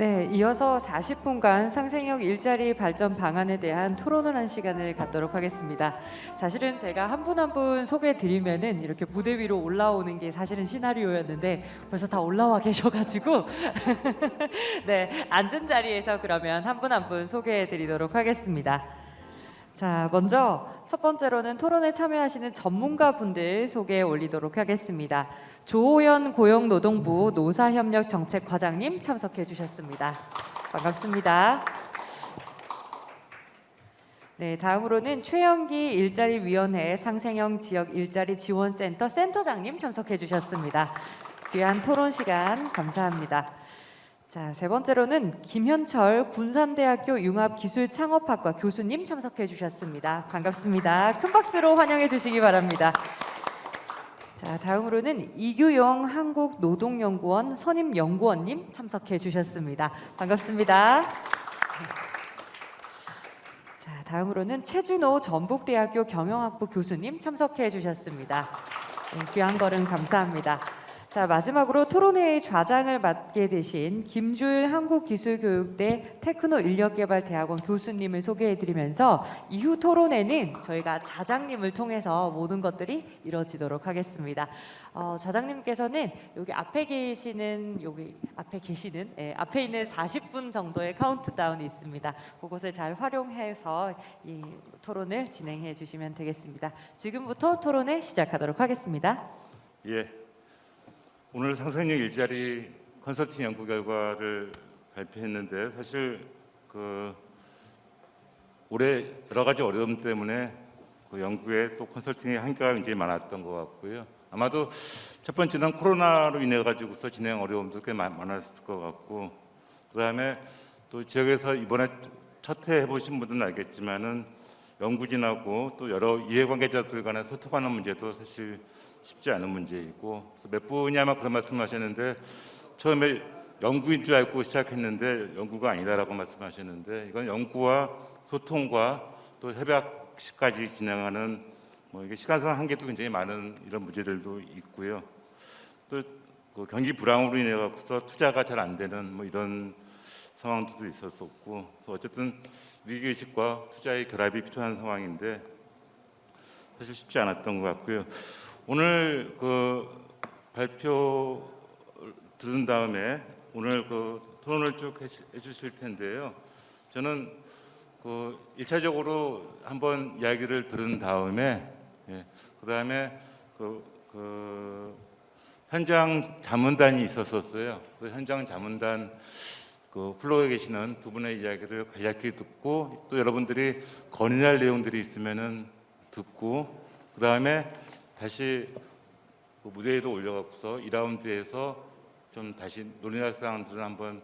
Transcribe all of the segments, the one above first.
네, 이어서 40분간 상생역 일자리 발전 방안에 대한 토론을 한 시간을 갖도록 하겠습니다. 사실은 제가 한 분 한 분 소개해 드리면은 이렇게 무대 위로 올라오는 게 사실은 시나리오였는데 벌써 다 올라와 계셔가지고 네, 앉은 자리에서 그러면 한 분 한 분 소개해 드리도록 하겠습니다. 자, 먼저 첫 번째로는 토론에 참여하시는 전문가분들 소개해 올리도록 하겠습니다. 조호연 고용노동부 노사협력정책과장님 참석해 주셨습니다. 반갑습니다. 네, 다음으로는 최영기 일자리위원회 상생형 지역 일자리 지원센터 센터장님 참석해 주셨습니다. 귀한 토론 시간 감사합니다. 자, 세 번째로는 김현철 군산대학교 융합기술창업학과 교수님 참석해 주셨습니다. 반갑습니다. 큰 박수로 환영해 주시기 바랍니다. 자, 다음으로는 이규용 한국노동연구원 선임연구원님 참석해 주셨습니다. 반갑습니다. 자, 다음으로는 최준호 전북대학교 경영학부 교수님 참석해 주셨습니다. 네, 귀한 걸음 감사합니다. 자, 마지막으로 토론회의 좌장을 맡게 되신 김주일 한국기술교육대 테크노인력개발대학원 교수님을 소개해드리면서 이후 토론회는 저희가 자장님을 통해서 모든 것들이 이루어지도록 하겠습니다. 좌장님께서는 여기 앞에 계시는 앞에 있는 40분 정도의 카운트다운이 있습니다. 그것을 잘 활용해서 이 토론을 진행해 주시면 되겠습니다. 지금부터 토론회 시작하도록 하겠습니다. 예. 오늘 상생역 일자리 컨설팅 연구 결과를 발표했는데 사실 올해 여러 가지 어려움 때문에 연구에 또 컨설팅의 한계가 굉장히 많았던 것 같고요. 아마도 첫 번째는 코로나로 인해 가지고서 진행 어려움도 꽤 많았을 것 같고, 그다음에 또 지역에서 이번에 첫 해 해보신 분들은 알겠지만은 연구진하고 또 여러 이해관계자들 간에 소통하는 문제도 사실 쉽지 않은 문제이고, 그래서 몇 분이 아마 그런 말씀하셨는데 처음에 연구인 줄 알고 시작했는데 연구가 아니다라고 말씀하셨는데, 이건 연구와 소통과 또 협약까지 진행하는 이게 시간상 한계도 굉장히 많은 이런 문제들도 있고요. 또 경기 불황으로 인해 갖고서 투자가 잘 안 되는 이런 상황도 있었었고, 그래서 어쨌든 위기의식과 투자의 결합이 필요한 상황인데 사실 쉽지 않았던 것 같고요. 오늘 발표 들은 다음에 오늘 토론을 쭉 해주실 텐데요. 저는 1차적으로 한번 이야기를 들은 다음에 그다음에 현장 자문단이 있었었어요. 그 현장 자문단 플로어에 계시는 두 분의 이야기를 간략히 듣고, 또 여러분들이 건의할 내용들이 있으면은 듣고, 그 다음에 다시 무대 위로 올려갖고서 2라운드에서 좀 다시 논의할 사항들을 한번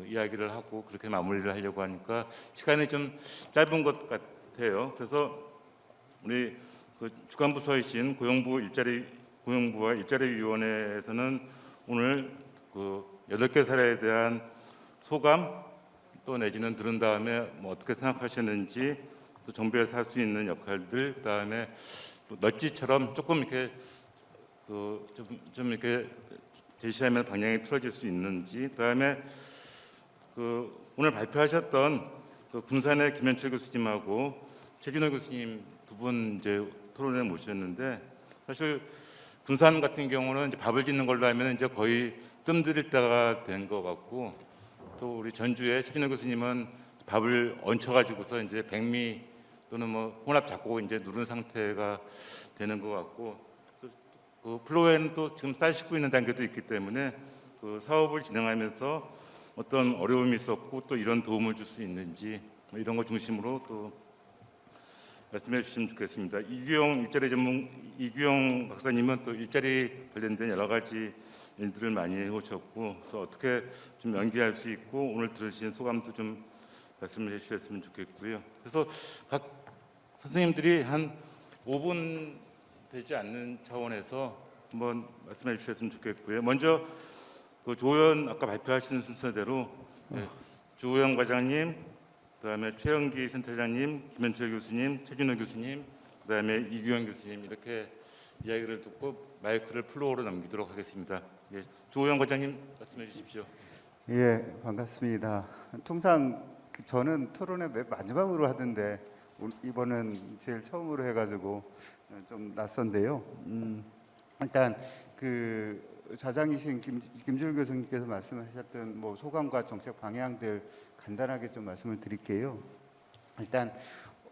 이야기를 하고 그렇게 마무리를 하려고 하니까 시간이 좀 짧은 것 같아요. 그래서 우리 주관부서이신 고용부와 일자리위원회에서는 오늘 8개 사례에 대한 소감 또 내지는 들은 다음에 어떻게 생각하셨는지, 또 정부에서 할 수 있는 역할들, 그다음에 넛지처럼 조금 이렇게 좀 이렇게 제시하면 방향이 틀어질 수 있는지, 그다음에 오늘 발표하셨던 군산의 김현철 교수님하고 최준호 교수님 두 분 이제 토론에 모셨는데, 사실 군산 같은 경우는 이제 밥을 짓는 걸로 하면 이제 거의 뜸들일 때가 된 것 같고, 또 우리 전주의 최준호 교수님은 밥을 얹혀가지고서 이제 백미 또는 혼합 작곡을 이제 누른 상태가 되는 것 같고, 플로에는 또 지금 쌀 씻고 있는 단계도 있기 때문에 사업을 진행하면서 어떤 어려움이 있었고 또 이런 도움을 줄 수 있는지 이런 거 중심으로 또 말씀해 주시면 좋겠습니다. 이규영 박사님은 또 일자리 관련된 여러 가지 일들을 많이 해오셨고, 그래서 어떻게 좀 연기할 수 있고 오늘 들으신 소감도 좀 말씀을 해주셨으면 좋겠고요. 그래서 각 선생님들이 한 5분 되지 않는 차원에서 한번 말씀해 주셨으면 좋겠고요. 먼저 조호연 아까 발표하신 순서대로 조호연 과장님, 그다음에 최영기 센터장님, 김현철 교수님, 최준호 교수님, 그다음에 이규영 교수님 이렇게 이야기를 듣고 마이크를 플로어로 넘기도록 하겠습니다. 조호연 과장님 말씀해 주십시오. 예, 반갑습니다. 통상 저는 토론회 맨 마지막으로 하던데 이번은 제일 처음으로 해가지고 좀 낯선데요. 일단 그 자장이신 김주일 교수님께서 말씀하셨던 뭐 소감과 정책 방향들 간단하게 좀 말씀을 드릴게요. 일단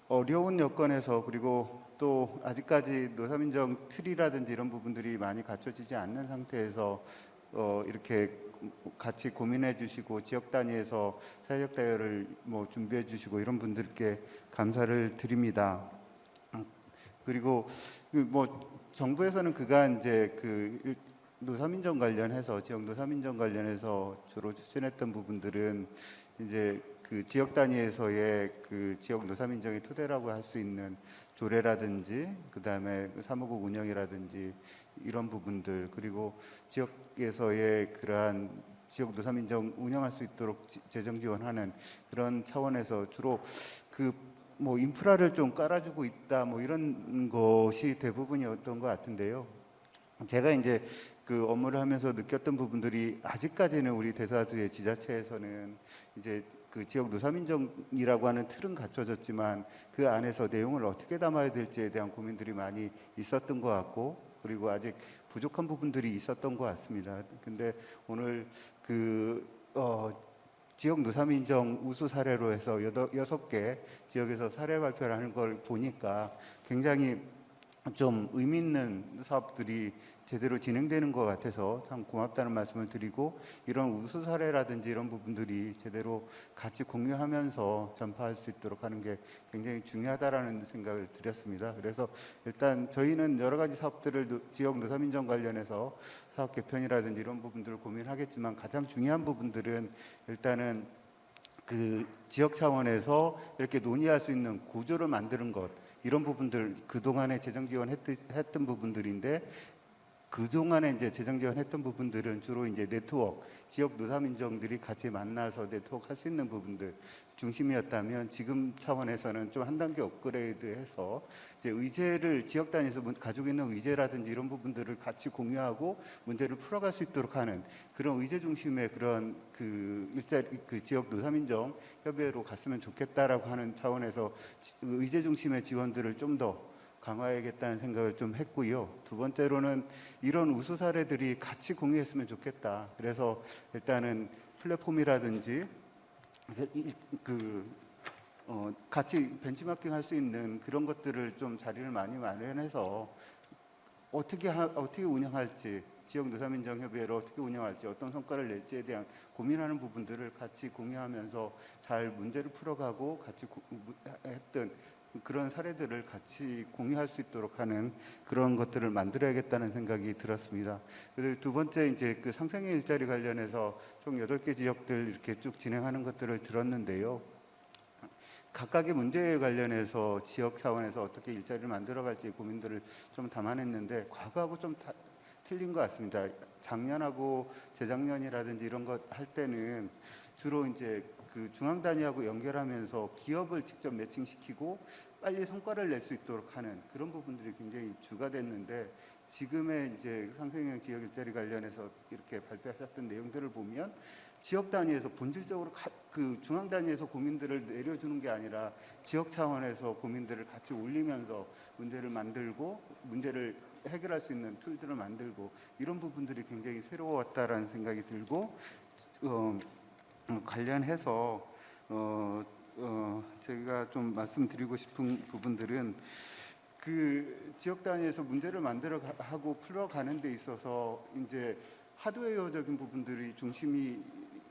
어려운 여건에서 그리고 또 아직까지 노사민정 틀이라든지 이런 부분들이 많이 갖춰지지 않는 상태에서 이렇게 같이 고민해 주시고 지역 단위에서 사회적 대화를 뭐 준비해 주시고 이런 분들께 감사를 드립니다. 그리고 뭐 정부에서는 그간 이제 노사민정 관련해서 지역 노사민정 관련해서 주로 추진했던 부분들은 이제 그 지역 단위에서의 그 지역 노사민정의 토대라고 할 수 있는 조례라든지 그다음에 사무국 운영이라든지 이런 부분들 그리고 지역에서의 그러한 지역 노사민정 운영할 수 있도록 재정 지원하는 그런 차원에서 주로 그 뭐 인프라를 좀 깔아주고 있다 뭐 이런 것이 대부분이었던 것 같은데요. 제가 이제 그 업무를 하면서 느꼈던 부분들이 아직까지는 우리 대사주의 지자체에서는 이제 그 지역 노사민정이라고 하는 틀은 갖춰졌지만 그 안에서 내용을 어떻게 담아야 될지에 대한 고민들이 많이 있었던 것 같고 그리고 아직 부족한 부분들이 있었던 것 같습니다. 근데 오늘 지역 노사민정 우수 사례로 해서 6개 지역에서 사례 발표를 하는 걸 보니까 굉장히 좀 의미 있는 사업들이 제대로 진행되는 것 같아서 참 고맙다는 말씀을 드리고 이런 우수 사례라든지 이런 부분들이 제대로 같이 공유하면서 전파할 수 있도록 하는 게 굉장히 중요하다라는 생각을 드렸습니다. 그래서 일단 저희는 여러 가지 사업들을 지역 노사민정 관련해서 사업 개편이라든지 이런 부분들을 고민하겠지만 가장 중요한 부분들은 일단은 그 지역 차원에서 이렇게 논의할 수 있는 구조를 만드는 것 이런 부분들 그동안에 재정 지원했던 부분들인데 그동안에 이제 재정 지원했던 부분들은 주로 이제 네트워크, 지역 노사민정들이 같이 만나서 네트워크 할 수 있는 부분들 중심이었다면 지금 차원에서는 좀 한 단계 업그레이드해서 이제 의제를 지역 단위에서 가지고 있는 의제라든지 이런 부분들을 같이 공유하고 문제를 풀어갈 수 있도록 하는 그런 의제 중심의 그런 그 지역 노사민정 협의회로 갔으면 좋겠다라고 하는 차원에서 의제 중심의 지원들을 좀 더 강화해야겠다는 생각을 좀 했고요. 두 번째로는 이런 우수 사례들이 같이 공유했으면 좋겠다. 그래서 일단은 플랫폼이라든지 같이 벤치마킹 할 수 있는 그런 것들을 좀 자리를 많이 마련해서 어떻게 운영할지 지역 노사민정 협의회를 어떻게 운영할지 어떤 성과를 낼지에 대한 고민하는 부분들을 같이 공유하면서 잘 문제를 풀어가고 같이 했던 그런 사례들을 같이 공유할 수 있도록 하는 그런 것들을 만들어야겠다는 생각이 들었습니다. 그리고 두 번째 이제 그 상생의 일자리 관련해서 총 8개 지역들 이렇게 쭉 진행하는 것들을 들었는데요. 각각의 문제에 관련해서 지역 차원에서 어떻게 일자리를 만들어갈지 고민들을 좀 담아냈는데 과거하고 좀 틀린 것 같습니다. 작년하고 재작년이라든지 이런 것 할 때는 주로 이제 그 중앙 단위하고 연결하면서 기업을 직접 매칭시키고 빨리 성과를 낼 수 있도록 하는 그런 부분들이 굉장히 주가 됐는데 지금의 이제 상생형 지역 일자리 관련해서 이렇게 발표하셨던 내용들을 보면 지역 단위에서 본질적으로 그 중앙 단위에서 고민들을 내려주는 게 아니라 지역 차원에서 고민들을 같이 올리면서 문제를 만들고 문제를 해결할 수 있는 툴들을 만들고 이런 부분들이 굉장히 새로웠다라는 생각이 들고 관련해서 제가 좀 말씀드리고 싶은 부분들은 그 지역 단위에서 문제를 만들어 하고 풀어가는 데 있어서 이제 하드웨어적인 부분들이 중심이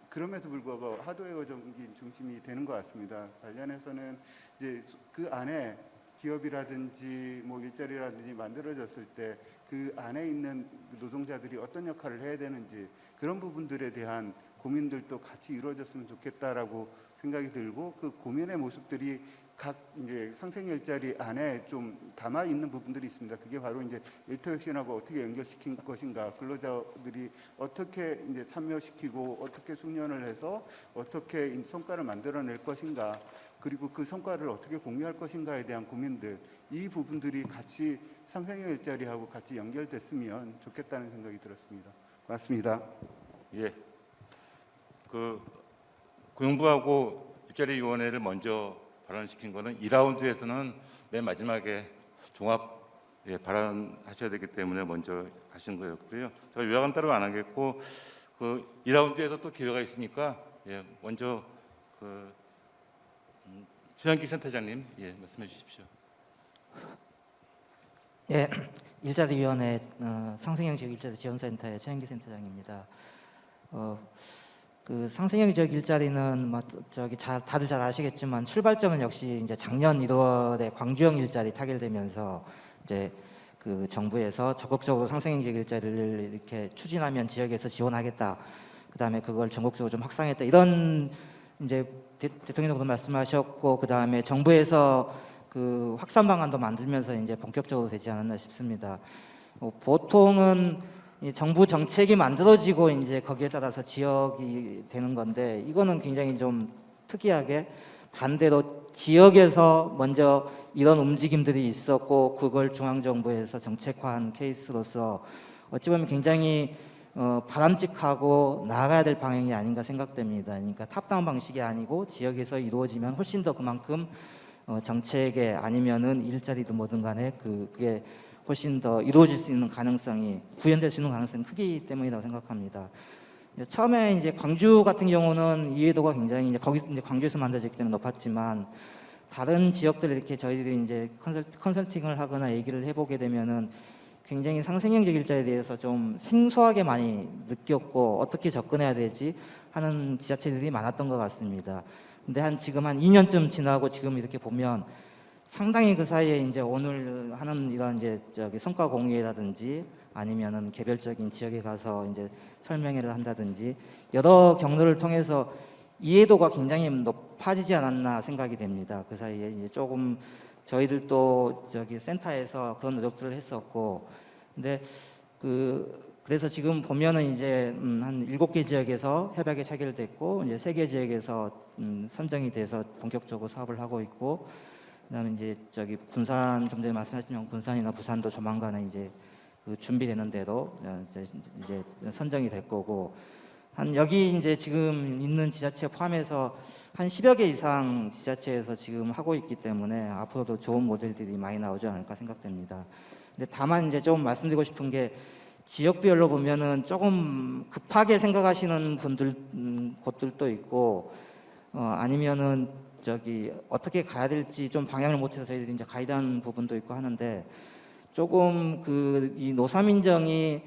그럼에도 불구하고 하드웨어적인 중심이 되는 것 같습니다. 관련해서는 이제 그 안에 기업이라든지 뭐 일자리라든지 만들어졌을 때 그 안에 있는 노동자들이 어떤 역할을 해야 되는지 그런 부분들에 대한 고민들도 같이 이루어졌으면 좋겠다라고 생각이 들고 그 고민의 모습들이 각 이제 상생 일자리 안에 좀 담아 있는 부분들이 있습니다. 그게 바로 이제 일터혁신하고 어떻게 연결시킨 것인가, 근로자들이 어떻게 이제 참여시키고 어떻게 숙련을 해서 어떻게 성과를 만들어낼 것인가, 그리고 그 성과를 어떻게 공유할 것인가에 대한 고민들, 이 부분들이 같이 상생형 일자리하고 같이 연결됐으면 좋겠다는 생각이 들었습니다. 고맙습니다. 예. 그 고용부하고 일자리위원회를 먼저 발언시킨 거는 2라운드에서는 맨 마지막에 종합 발언하셔야 되기 때문에 먼저 하신 거였고요. 제가 요약은 따로 안 하겠고 그 2라운드에서 또 기회가 있으니까 먼저 그 최현기 센터장님 말씀해 주십시오. 예, 일자리위원회 상생형 지역 일자리 지원센터의 최현기 센터장입니다. 그 상생형 지역 일자리는 다들 잘 아시겠지만 출발점은 역시 이제 작년 1월에 광주형 일자리 타결되면서 이제 그 정부에서 적극적으로 상생형 지역 일자리를 이렇게 추진하면 지역에서 지원하겠다. 그다음에 그걸 전국적으로 좀 확산했다. 이런 이제 대통령도 그런 말씀하셨고 그다음에 정부에서 그 확산 방안도 만들면서 이제 본격적으로 되지 않았나 싶습니다. 보통은 이 정부 정책이 만들어지고 이제 거기에 따라서 지역이 되는 건데 이거는 굉장히 좀 특이하게 반대로 지역에서 먼저 이런 움직임들이 있었고 그걸 중앙정부에서 정책화한 케이스로서 어찌 보면 굉장히 바람직하고 나아가야 될 방향이 아닌가 생각됩니다. 그러니까 탑다운 방식이 아니고 지역에서 이루어지면 훨씬 더 그만큼 정책에 아니면은 일자리든 뭐든 간에 그게 훨씬 더 이루어질 수 있는 가능성이 구현될 수 있는 가능성이 크기 때문이라고 생각합니다. 처음에 이제 광주 같은 경우는 이해도가 굉장히 이제 광주에서 만들어졌기 때문에 높았지만 다른 지역들 이렇게 저희들이 이제 컨설팅을 하거나 얘기를 해보게 되면은 굉장히 상생형적 일자리에 대해서 좀 생소하게 많이 느꼈고 어떻게 접근해야 되지 하는 지자체들이 많았던 것 같습니다. 근데 지금 한 2년쯤 지나고 지금 이렇게 보면 상당히 그 사이에 이제 오늘 하는 이런 이제 성과 공유회라든지 아니면은 개별적인 지역에 가서 이제 설명회를 한다든지 여러 경로를 통해서 이해도가 굉장히 높아지지 않았나 생각이 됩니다. 그 사이에 이제 조금 저희들도 센터에서 그런 노력들을 했었고, 근데 그래서 지금 보면은 이제 한 7개 지역에서 협약이 체결됐고 이제 3개 지역에서 선정이 돼서 본격적으로 사업을 하고 있고. 그다음에 이제 군산 좀 전에 말씀하신 군산이나 부산도 조만간에 이제 그 준비되는 대로 이제 선정이 될 거고 한 여기 이제 지금 있는 지자체 포함해서 한 10여 개 이상 지자체에서 지금 하고 있기 때문에 앞으로도 좋은 모델들이 많이 나오지 않을까 생각됩니다. 근데 다만 이제 좀 말씀드리고 싶은 게 지역별로 보면은 조금 급하게 생각하시는 분들 곳들도 있고 아니면은 어떻게 가야 될지 좀 방향을 못해서 저희들이 이제 가이드한 부분도 있고 하는데 조금 이 노사민정이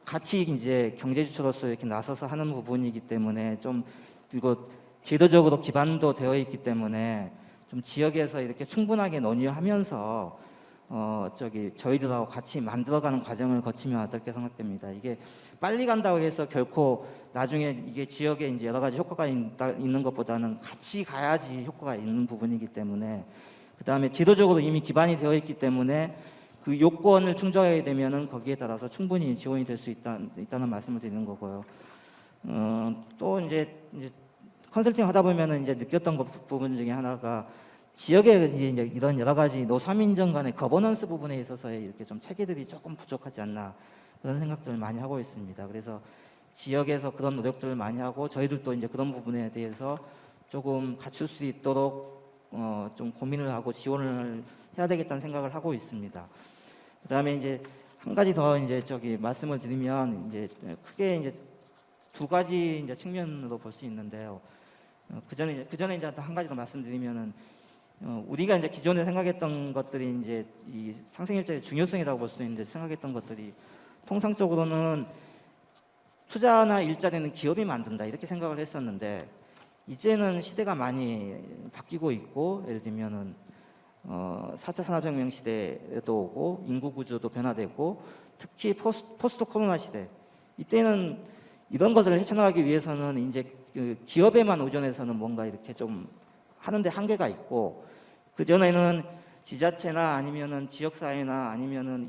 같이 이제 경제주체로서 이렇게 나서서 하는 부분이기 때문에 좀 그리고 제도적으로 기반도 되어 있기 때문에 좀 지역에서 이렇게 충분하게 논의하면서 저희들하고 같이 만들어가는 과정을 거치면 어떨까 생각됩니다. 이게 빨리 간다고 해서 결코 나중에 이게 지역에 이제 여러 가지 효과가 있는 것보다는 같이 가야지 효과가 있는 부분이기 때문에 그 다음에 제도적으로 이미 기반이 되어 있기 때문에 그 요건을 충족하게 되면은 거기에 따라서 충분히 지원이 될 수 있다는 말씀을 드리는 거고요. 또 이제 컨설팅 하다 보면은 이제 느꼈던 부분 중에 하나가 지역에 이제 이런 여러 가지 노사민정 간의 거버넌스 부분에 있어서의 이렇게 좀 체계들이 조금 부족하지 않나 그런 생각들을 많이 하고 있습니다. 그래서 지역에서 그런 노력들을 많이 하고 저희들도 이제 그런 부분에 대해서 조금 갖출 수 있도록 좀 고민을 하고 지원을 해야 되겠다는 생각을 하고 있습니다. 그다음에 이제 한 가지 더 이제 말씀을 드리면 이제 크게 이제 2가지 이제 측면으로 볼 수 있는데요. 그 전에 이제 한 가지 더 말씀드리면은 우리가 이제 기존에 생각했던 것들이 이제 이 상생일자의 중요성이라고 볼 수도 있는데 생각했던 것들이 통상적으로는 투자나 일자리는 기업이 만든다 이렇게 생각을 했었는데 이제는 시대가 많이 바뀌고 있고 예를 들면은 4차 산업혁명 시대도 오고 인구 구조도 변화되고 특히 포스트 코로나 시대 이때는 이런 것을 헤쳐나가기 위해서는 이제 그 기업에만 의존해서는 뭔가 이렇게 좀 하는데 한계가 있고 그 전에는 지자체나 아니면은 지역사회나 아니면은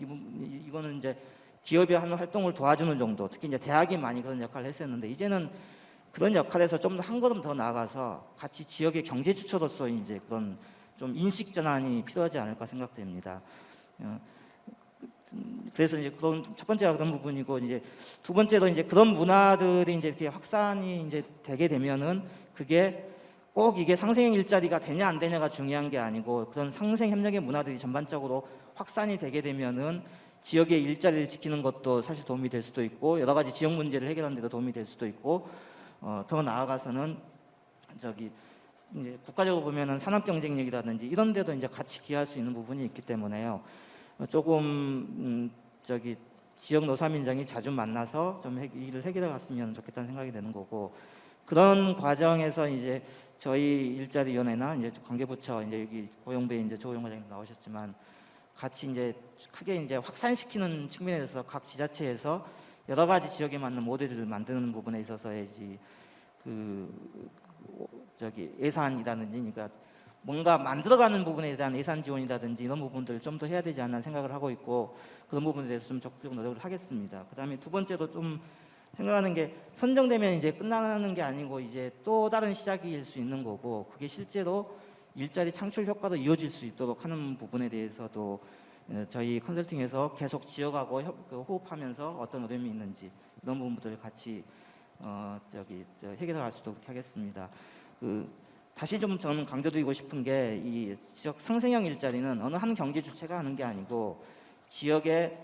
이거는 이제 기업이 하는 활동을 도와주는 정도 특히 이제 대학이 많이 그런 역할을 했었는데 이제는 그런 역할에서 좀 더 한 걸음 더 나아가서 같이 지역의 경제 주체로서 이제 그런 좀 인식 전환이 필요하지 않을까 생각됩니다. 그래서 이제 그런 첫 번째가 그런 부분이고, 이제 두 번째로 이제 그런 문화들이 이제 이렇게 확산이 이제 되게 되면은 그게 꼭 이게 상생형 일자리가 되냐 안 되냐가 중요한 게 아니고, 그런 상생 협력의 문화들이 전반적으로 확산이 되게 되면은 지역의 일자리를 지키는 것도 사실 도움이 될 수도 있고, 여러 가지 지역 문제를 해결하는 데도 도움이 될 수도 있고, 더 나아가서는 저기 이제 국가적으로 보면은 산업 경쟁력이라든지 이런 데도 이제 같이 기여할 수 있는 부분이 있기 때문에요. 조금 저기 지역 노사민정이 자주 만나서 좀 일을 해결해 갔으면 좋겠다는 생각이 드는 거고, 그런 과정에서 이제 저희 일자리위원회나 이제 관계부처, 이제 여기 고용부에 이제 조호영 과장님 나오셨지만 같이 이제 크게 이제 확산시키는 측면에서 각 지자체에서 여러 가지 지역에 맞는 모델을 만드는 부분에 있어서의 저기 예산이라든지, 그러니까 뭔가 만들어가는 부분에 대한 예산 지원이라든지 이런 부분들을 좀 더 해야 되지 않나 생각을 하고 있고, 그런 부분에 대해서 좀 적극적 노력을 하겠습니다. 그다음에 두 번째로 좀 생각하는 게, 선정되면 이제 끝나는 게 아니고 이제 또 다른 시작일 수 있는 거고, 그게 실제로 일자리 창출 효과로 이어질 수 있도록 하는 부분에 대해서도 저희 컨설팅에서 계속 지역하고 호흡하면서 어떤 어려움이 있는지 이런 부분들을 같이 해결할 수 있도록 하겠습니다. 다시 좀 저는 강조드리고 싶은 게, 이 지역 상생형 일자리는 어느 한 경제 주체가 하는 게 아니고 지역의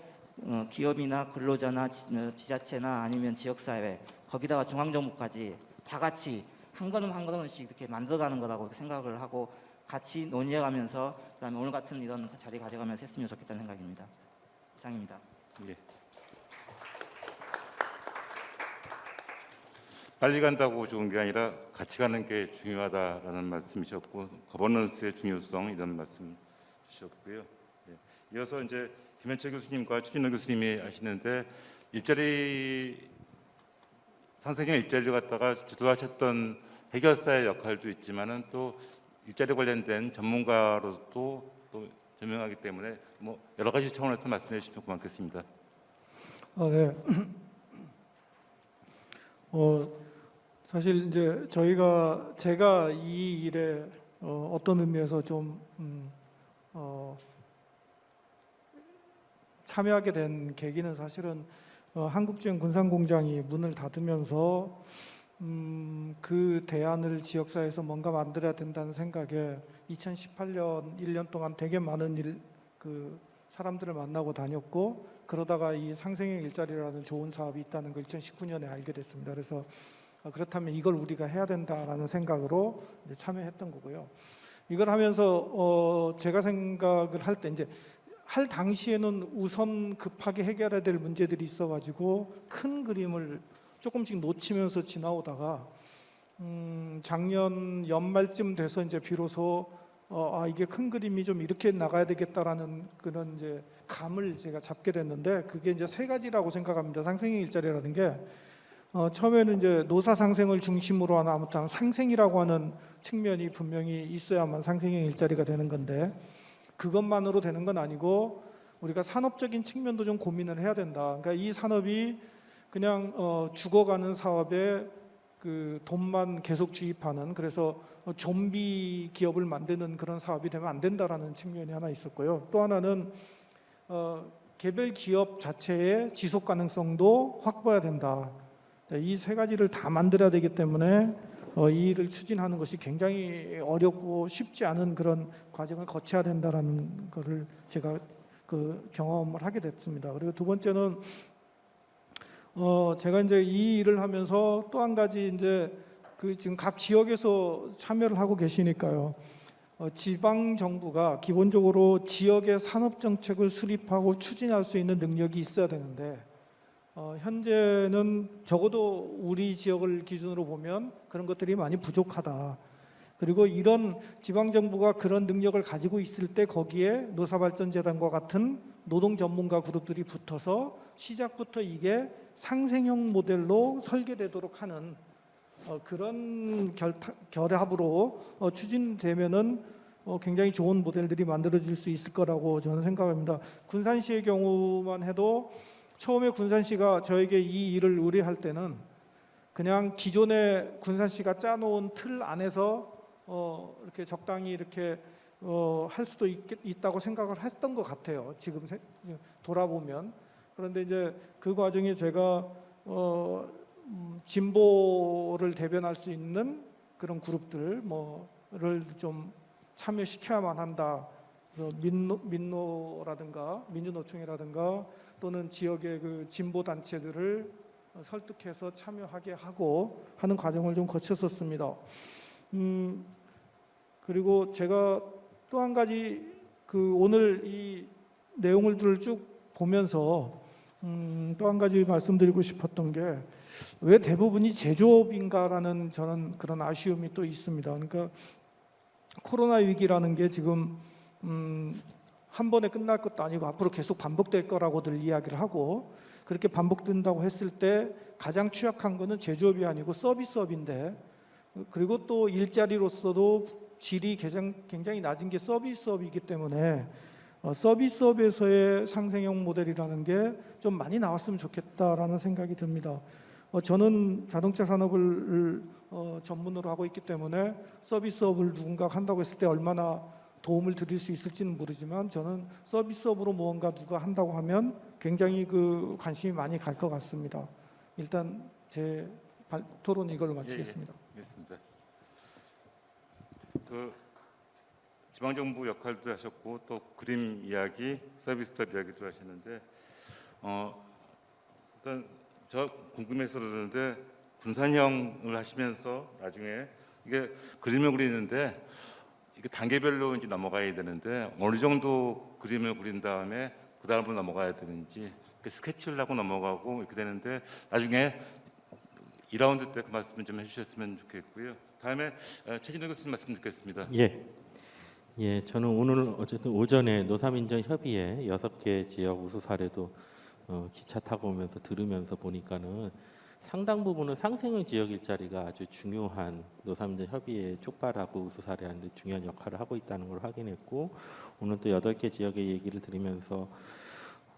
기업이나 근로자나 지자체나 아니면 지역사회, 거기다가 중앙정부까지 다 같이 한 걸음 한 걸음씩 이렇게 만들어가는 거라고 생각을 하고 같이 논의해가면서, 그다음에 오늘 같은 이런 자리 가져가면서 했으면 좋겠다는 생각입니다. 이상입니다. 예. 빨리 간다고 좋은 게 아니라 같이 가는 게 중요하다라는 말씀이셨고, 거버넌스의 중요성 이런 말씀 주셨고요. 예. 이어서 이제 김현철 교수님과 최진호 교수님이 하시는데, 상생형 일자리를 갖다가 주도하셨던 해결사의 역할도 있지만은 또 일자리 관련된 전문가로도 또 조명하기 때문에 뭐 여러 가지 차원에서 말씀해 주시면 고맙겠습니다. 네. 사실 이제 제가 이 일에 어떤 의미에서 좀 참여하게 된 계기는, 사실은 한국지역 군산공장이 문을 닫으면서 그 대안을 지역사회에서 뭔가 만들어야 된다는 생각에 2018년 1년 동안 되게 많은 사람들을 만나고 다녔고, 그러다가 이 상생형 일자리라는 좋은 사업이 있다는 걸 2019년에 알게 됐습니다. 그래서 그렇다면 이걸 우리가 해야 된다라는 생각으로 이제 참여했던 거고요. 이걸 하면서 제가 생각을 할 때, 이제 할 당시에는 우선 급하게 해결해야 될 문제들이 있어가지고 큰 그림을 조금씩 놓치면서 지나오다가 작년 연말쯤 돼서 이제 비로소 이게 큰 그림이 좀 이렇게 나가야 되겠다라는 그런 이제 감을 제가 잡게 됐는데, 그게 이제 세 가지라고 생각합니다. 상생형 일자리라는 게 처음에는 이제 노사 상생을 중심으로 하는, 아무튼 상생이라고 하는 측면이 분명히 있어야만 상생형 일자리가 되는 건데, 그것만으로 되는 건 아니고 우리가 산업적인 측면도 좀 고민을 해야 된다. 그러니까 이 산업이 그냥 죽어가는 사업에 그 돈만 계속 주입하는, 그래서 좀비 기업을 만드는 그런 사업이 되면 안 된다라는 측면이 하나 있었고요. 또 하나는 개별 기업 자체의 지속 가능성도 확보해야 된다. 이 세 가지를 다 만들어야 되기 때문에 이 일을 추진하는 것이 굉장히 어렵고 쉽지 않은 그런 과정을 거쳐야 된다라는 것을 제가 경험을 하게 됐습니다. 그리고 두 번째는 제가 이제 이 일을 하면서 또 한 가지, 이제 지금 각 지역에서 참여를 하고 계시니까요. 지방 정부가 기본적으로 지역의 산업 정책을 수립하고 추진할 수 있는 능력이 있어야 되는데, 현재는 적어도 우리 지역을 기준으로 보면 그런 것들이 많이 부족하다. 그리고 이런 지방 정부가 그런 능력을 가지고 있을 때 거기에 노사발전재단과 같은 노동 전문가 그룹들이 붙어서 시작부터 이게 상생형 모델로 설계되도록 하는 그런 결합으로 추진되면은 굉장히 좋은 모델들이 만들어질 수 있을 거라고 저는 생각합니다. 군산시의 경우만 해도 처음에 군산시가 저에게 이 일을 의뢰할 때는 그냥 기존에 군산시가 짜놓은 틀 안에서 이렇게 적당히 이렇게 할 수도 있다고 생각을 했던 것 같아요. 지금 돌아보면. 그런데 이제 그 과정에 제가 진보를 대변할 수 있는 그런 그룹들 뭐를 좀 참여시켜야만 한다. 그래서 민노라든가 민주노총이라든가 또는 지역의 그 진보 단체들을 설득해서 참여하게 하고 하는 과정을 좀 거쳤었습니다. 그리고 제가 또 한 가지 그 오늘 이 내용들을 쭉 보면서 또 한 가지 말씀드리고 싶었던 게 왜 대부분이 제조업인가라는 저는 그런 아쉬움이 또 있습니다. 그러니까 코로나 위기라는 게 지금 한 번에 끝날 것도 아니고 앞으로 계속 반복될 거라고들 이야기를 하고 그렇게 반복된다고 했을 때 가장 취약한 거는 제조업이 아니고 서비스업인데 그리고 또 일자리로서도 질이 굉장히 낮은 게 서비스업이기 때문에 서비스업에서의 상생형 모델이라는 게 좀 많이 나왔으면 좋겠다라는 생각이 듭니다. 저는 자동차 산업을 전문으로 하고 있기 때문에 서비스업을 누군가가 한다고 했을 때 얼마나 도움을 드릴 수 있을지는 모르지만 저는 서비스업으로 무언가 누가 한다고 하면 굉장히 그 관심이 많이 갈 것 같습니다. 일단 제 토론 이걸로 마치겠습니다. 알겠습니다. 그 지방정부 역할도 하셨고 또 그림 이야기, 서비스업 이야기도 하시는데 일단 저 궁금해서 그러는데 분산형을 하시면서 나중에 이게 그림을 그리는데 이게 단계별로 이제 넘어가야 되는데 어느 정도 그림을 그린 다음에 그 다음으로 넘어가야 되는지 스케치를 하고 넘어가고 이렇게 되는데 나중에 2라운드 때 그 말씀을 좀 해주셨으면 좋겠고요. 다음에 최진호 교수님 말씀 듣겠습니다. 예, 저는 오늘 어쨌든 오전에 노사민정 협의회 6개 지역 우수 사례도 기차 타고 오면서 들으면서 보니까는 상당 부분은 상생형 지역 일자리가 아주 중요한 노사민정 협의회 촉발하고 우수 사례하는데 중요한 역할을 하고 있다는 걸 확인했고 오늘 또 8개 지역의 얘기를 들으면서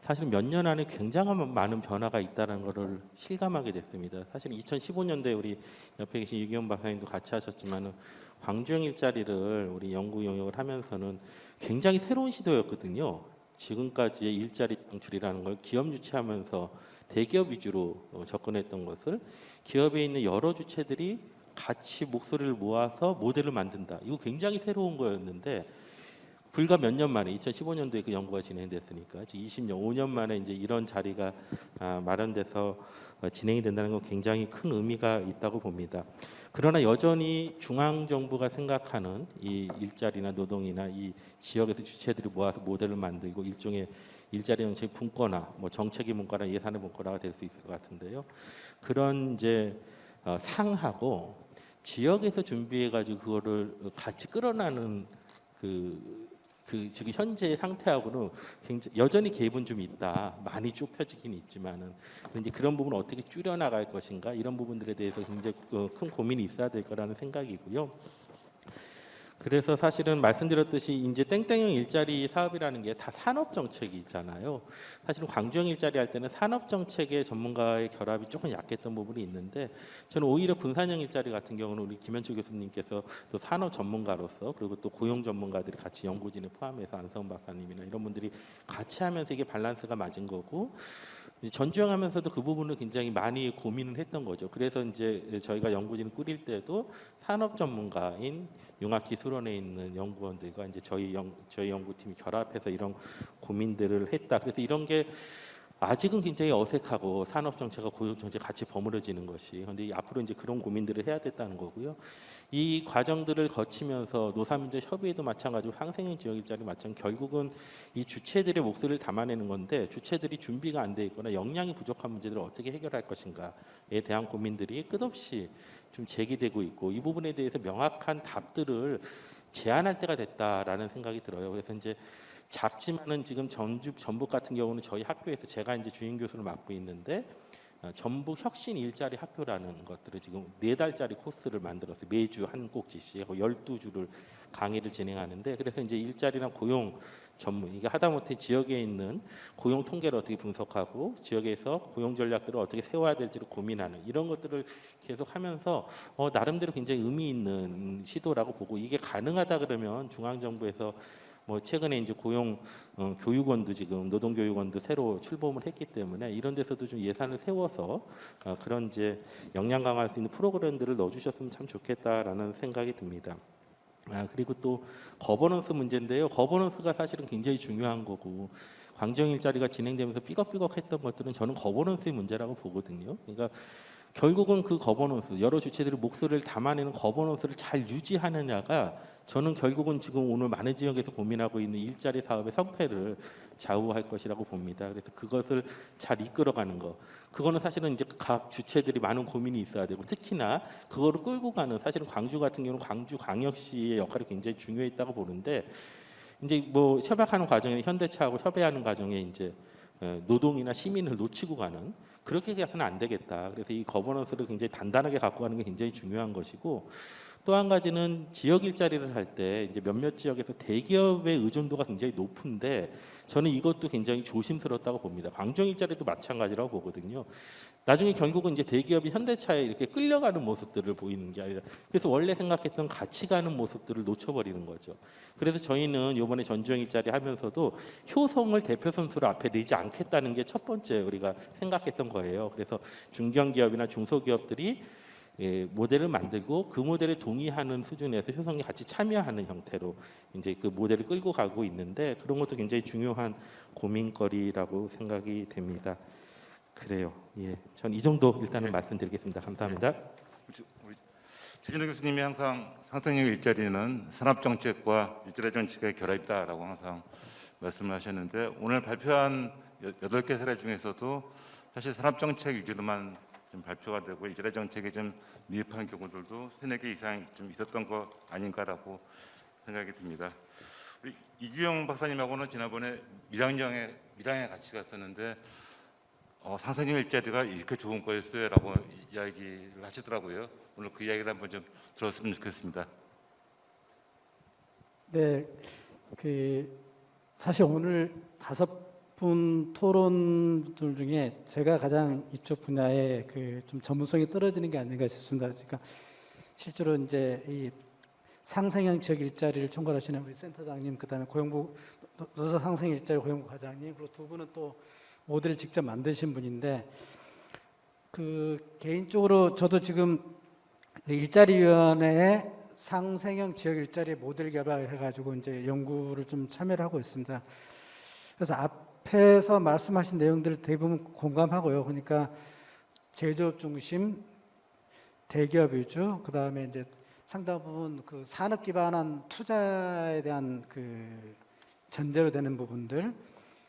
사실 몇 년 안에 굉장한 많은 변화가 있다는 것을 실감하게 됐습니다. 사실 2015년도에 우리 옆에 계신 유기현 박사님도 같이 하셨지만은 광주형 일자리를 우리 연구 용역을 하면서는 굉장히 새로운 시도였거든요. 지금까지의 일자리 창출이라는 걸 기업 유치하면서 대기업 위주로 접근했던 것을 기업에 있는 여러 주체들이 같이 목소리를 모아서 모델을 만든다. 이거 굉장히 새로운 거였는데 불과 몇 년 만에 2015년도에 그 연구가 진행됐으니까 20년, 5년 만에 이제 이런 자리가 마련돼서 진행이 된다는 건 굉장히 큰 의미가 있다고 봅니다. 그러나 여전히 중앙 정부가 생각하는 이 일자리나 노동이나 이 지역에서 주체들이 모아서 모델을 만들고 일종의 일자리 정책 분권화, 뭐 정책의 분권화, 예산의 분권화가 될 수 있을 것 같은데요. 그런 이제 상하고 지역에서 준비해가지고 그거를 같이 끌어나는 그 지금 현재의 상태하고는 굉장히 여전히 갭은 좀 있다. 많이 좁혀지긴 있지만은 이제 그런 부분을 어떻게 줄여 나갈 것인가 이런 부분들에 대해서 굉장히 큰 고민이 있어야 될 거라는 생각이고요. 그래서 사실은 말씀드렸듯이 이제 땡땡형 일자리 사업이라는 게 다 산업 정책이 있잖아요. 사실은 광주형 일자리 할 때는 산업 정책의 전문가의 결합이 조금 약했던 부분이 있는데 저는 오히려 분산형 일자리 같은 경우는 우리 김현철 교수님께서 또 산업 전문가로서 그리고 또 고용 전문가들이 같이 연구진을 포함해서 안성훈 박사님이나 이런 분들이 같이 하면서 이게 밸런스가 맞은 거고 전주행하면서도 그 부분을 굉장히 많이 고민을 했던 거죠. 그래서 이제 저희가 연구진을 꾸릴 때도 산업 전문가인 융합기술원에 있는 연구원들과 이제 저희 연구팀이 결합해서 이런 고민들을 했다. 그래서 이런 게 아직은 굉장히 어색하고 산업 정책과 고용 정책 같이 버무려지는 것이. 그런데 앞으로 이제 그런 고민들을 해야 됐다는 거고요. 이 과정들을 거치면서 노사민정 협의회도 마찬가지고 상생형 지역 일자리 마찬가지 결국은 이 주체들의 목소리를 담아내는 건데 주체들이 준비가 안 돼 있거나 역량이 부족한 문제들을 어떻게 해결할 것인가에 대한 고민들이 끝없이 좀 제기되고 있고 이 부분에 대해서 명확한 답들을 제안할 때가 됐다라는 생각이 들어요. 그래서 이제 작지만은 지금 전북 같은 경우는 저희 학교에서 제가 이제 주임 교수를 맡고 있는데 전북 혁신 일자리 학교라는 것들을 지금 4달짜리 코스를 만들어서 매주 한 꼭지씩 12주를 강의를 진행하는데, 그래서 이제 일자리랑 고용 전문, 이게 하다못해 지역에 있는 고용 통계를 어떻게 분석하고 지역에서 고용 전략들을 어떻게 세워야 될지를 고민하는 이런 것들을 계속 하면서 나름대로 굉장히 의미 있는 시도라고 보고, 이게 가능하다 그러면 중앙정부에서 뭐 최근에 이제 고용 교육원도 지금 노동교육원도 새로 출범을 했기 때문에 이런 데서도 좀 예산을 세워서 그런 이제 역량 강화할 수 있는 프로그램들을 넣어주셨으면 참 좋겠다라는 생각이 듭니다. 그리고 또 거버넌스 문제인데요. 거버넌스가 사실은 굉장히 중요한 거고, 광주형 일자리가 진행되면서 삐걱삐걱했던 것들은 저는 거버넌스의 문제라고 보거든요. 그러니까 결국은 그 거버넌스, 여러 주체들이 목소리를 담아내는 거버넌스를 잘 유지하느냐가 저는 결국은 지금 오늘 많은 지역에서 고민하고 있는 일자리 사업의 성패를 좌우할 것이라고 봅니다. 그래서 그것을 잘 이끌어가는 거, 그거는 사실은 이제 각 주체들이 많은 고민이 있어야 되고, 특히나 그거를 끌고 가는, 사실은 광주 같은 경우는 광주광역시의 역할이 굉장히 중요했다고 보는데, 이제 뭐 협약하는 과정에 현대차하고 협의하는 과정에 이제 노동이나 시민을 놓치고 가는, 그렇게 해서는 안 되겠다. 그래서 이 거버넌스를 굉장히 단단하게 갖고 가는 게 굉장히 중요한 것이고, 또 한 가지는 지역 일자리를 할 때 이제 몇몇 지역에서 대기업의 의존도가 굉장히 높은데, 저는 이것도 굉장히 조심스럽다고 봅니다. 광주형 일자리도 마찬가지라고 보거든요. 나중에 결국은 이제 대기업이 현대차에 이렇게 끌려가는 모습들을 보이는 게 아니라, 그래서 원래 생각했던 같이 가는 모습들을 놓쳐버리는 거죠. 그래서 저희는 이번에 전주형 일자리 하면서도 효성을 대표 선수로 앞에 내지 않겠다는 게 첫 번째 우리가 생각했던 거예요. 그래서 중견기업이나 중소기업들이 모델을 만들고 그 모델에 동의하는 수준에서 효성이 같이 참여하는 형태로 이제 그 모델을 끌고 가고 있는데, 그런 것도 굉장히 중요한 고민거리라고 생각이 됩니다. 그래요. 예, 전 이 정도 일단은 말씀드리겠습니다. 감사합니다. 우리 주진우 교수님이 항상 상생형 일자리는 산업 정책과 일자리 정책의 결합이다라고 항상 말씀을 하셨는데, 오늘 발표한 8개 사례 중에서도 사실 산업 정책 위주로만 좀 발표가 되고 일자리 정책에 좀 미흡한 경우들도 3-4개 이상 좀 있었던 거 아닌가라고 생각이 듭니다. 우리 이규영 박사님하고는 지난번에 밀양에 같이 갔었는데 상생형 일자리가 이렇게 좋은 거였어요라고 이야기를 하시더라고요. 오늘 그 이야기를 한번 좀 들었으면 좋겠습니다. 네, 사실 오늘 5분 토론들 중에 제가 가장 이쪽 분야에 좀 전문성이 떨어지는 게 아닌가 싶습니다. 그러니까 실제로 이제 이 상생형 지역 일자리를 총괄하시는 우리 센터장님, 그다음에 고용부 노사 상생 일자리 고용부 과장님, 그리고 두 분은 또 모델을 직접 만드신 분인데, 개인적으로 저도 지금 일자리위원회에 상생형 지역 일자리 모델 개발을 해가지고 이제 연구를 좀 참여를 하고 있습니다. 그래서 앞에서 말씀하신 내용들을 대부분 공감하고요. 그러니까 제조업 중심, 대기업 위주, 그 다음에 이제 상당 부분 산업 기반한 투자에 대한 전제로 되는 부분들,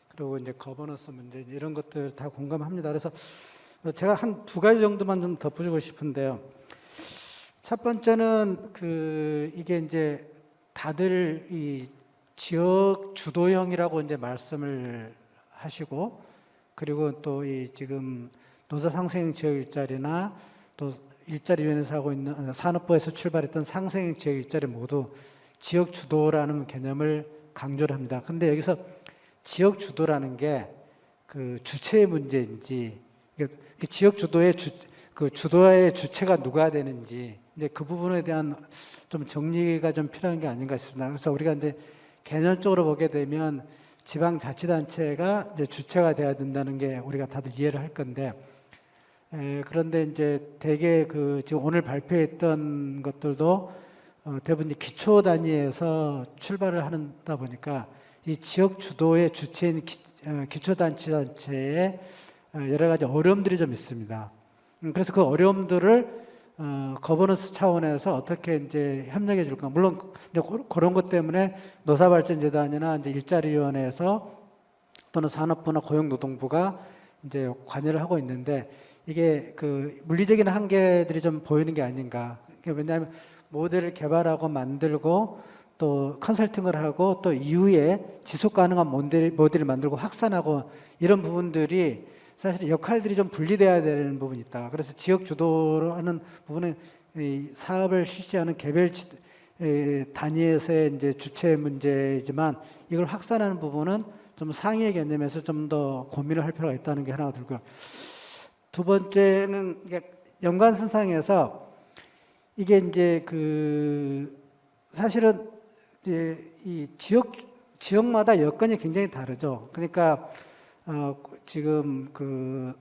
그리고 이제 거버넌스 문제, 이런 것들 다 공감합니다. 그래서 제가 한 2가지 정도만 좀 덧붙이고 싶은데요. 첫 번째는 이게 이제 다들 이 지역 주도형이라고 이제 말씀을 하시고, 그리고 또 이 지금 노사 상생 지역 일자리나 또 일자리위원회에서 하고 있는 산업부에서 출발했던 상생 지역 일자리 모두 지역 주도라는 개념을 강조를 합니다. 근데 여기서 지역 주도라는 게 주체의 문제인지, 지역 주도의 주도의 주체가 누가 되는지, 이제 그 부분에 대한 좀 정리가 좀 필요한 게 아닌가 싶습니다. 그래서 우리가 이제 개념적으로 보게 되면 지방자치단체가 이제 주체가 돼야 된다는 게 우리가 다들 이해를 할 건데, 그런데 이제 대개 지금 오늘 발표했던 것들도 대부분 기초 단위에서 출발을 하다 보니까 이 지역 주도의 주체인 기초단체에 여러 가지 어려움들이 좀 있습니다. 그래서 그 어려움들을 거버넌스 차원에서 어떻게 이제 협력해 줄까? 물론 이제 그런 것 때문에 노사발전재단이나 이제 일자리위원회에서 또는 산업부나 고용노동부가 이제 관여를 하고 있는데, 이게 물리적인 한계들이 좀 보이는 게 아닌가. 왜냐하면 모델을 개발하고 만들고 또 컨설팅을 하고 또 이후에 지속 가능한 모델을 만들고 확산하고, 이런 부분들이 사실 역할들이 좀 분리돼야 되는 부분이 있다. 그래서 지역 주도로 하는 부분은 이 사업을 실시하는 개별 단위에서의 이제 주체 문제이지만 이걸 확산하는 부분은 좀 상위의 개념에서 좀 더 고민을 할 필요가 있다는 게 하나가 들고요. 두 번째는 이게 연관선상에서 이게 이제 그 사실은 이제 이 지역마다 여건이 굉장히 다르죠. 그러니까 지금 그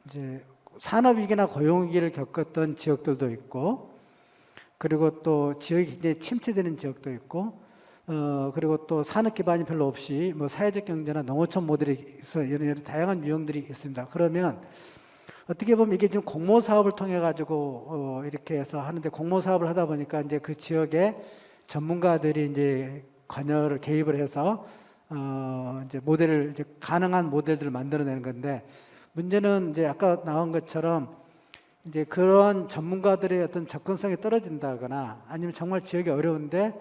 이제 산업위기나 고용위기를 겪었던 지역들도 있고, 그리고 또 지역이 굉장히 침체되는 지역도 있고, 그리고 또 산업 기반이 별로 없이 뭐 사회적 경제나 농어촌 모델이 있어 이런 다양한 유형들이 있습니다. 그러면 어떻게 보면 이게 지금 공모 사업을 통해 가지고 이렇게 해서 하는데, 공모 사업을 하다 보니까 이제 그 지역의 전문가들이 이제 관여를 개입을 해서 이제 모델을 이제 가능한 모델들을 만들어내는 건데, 문제는 이제 아까 나온 것처럼 이제 그런 전문가들의 어떤 접근성이 떨어진다거나 아니면 정말 지역이 어려운데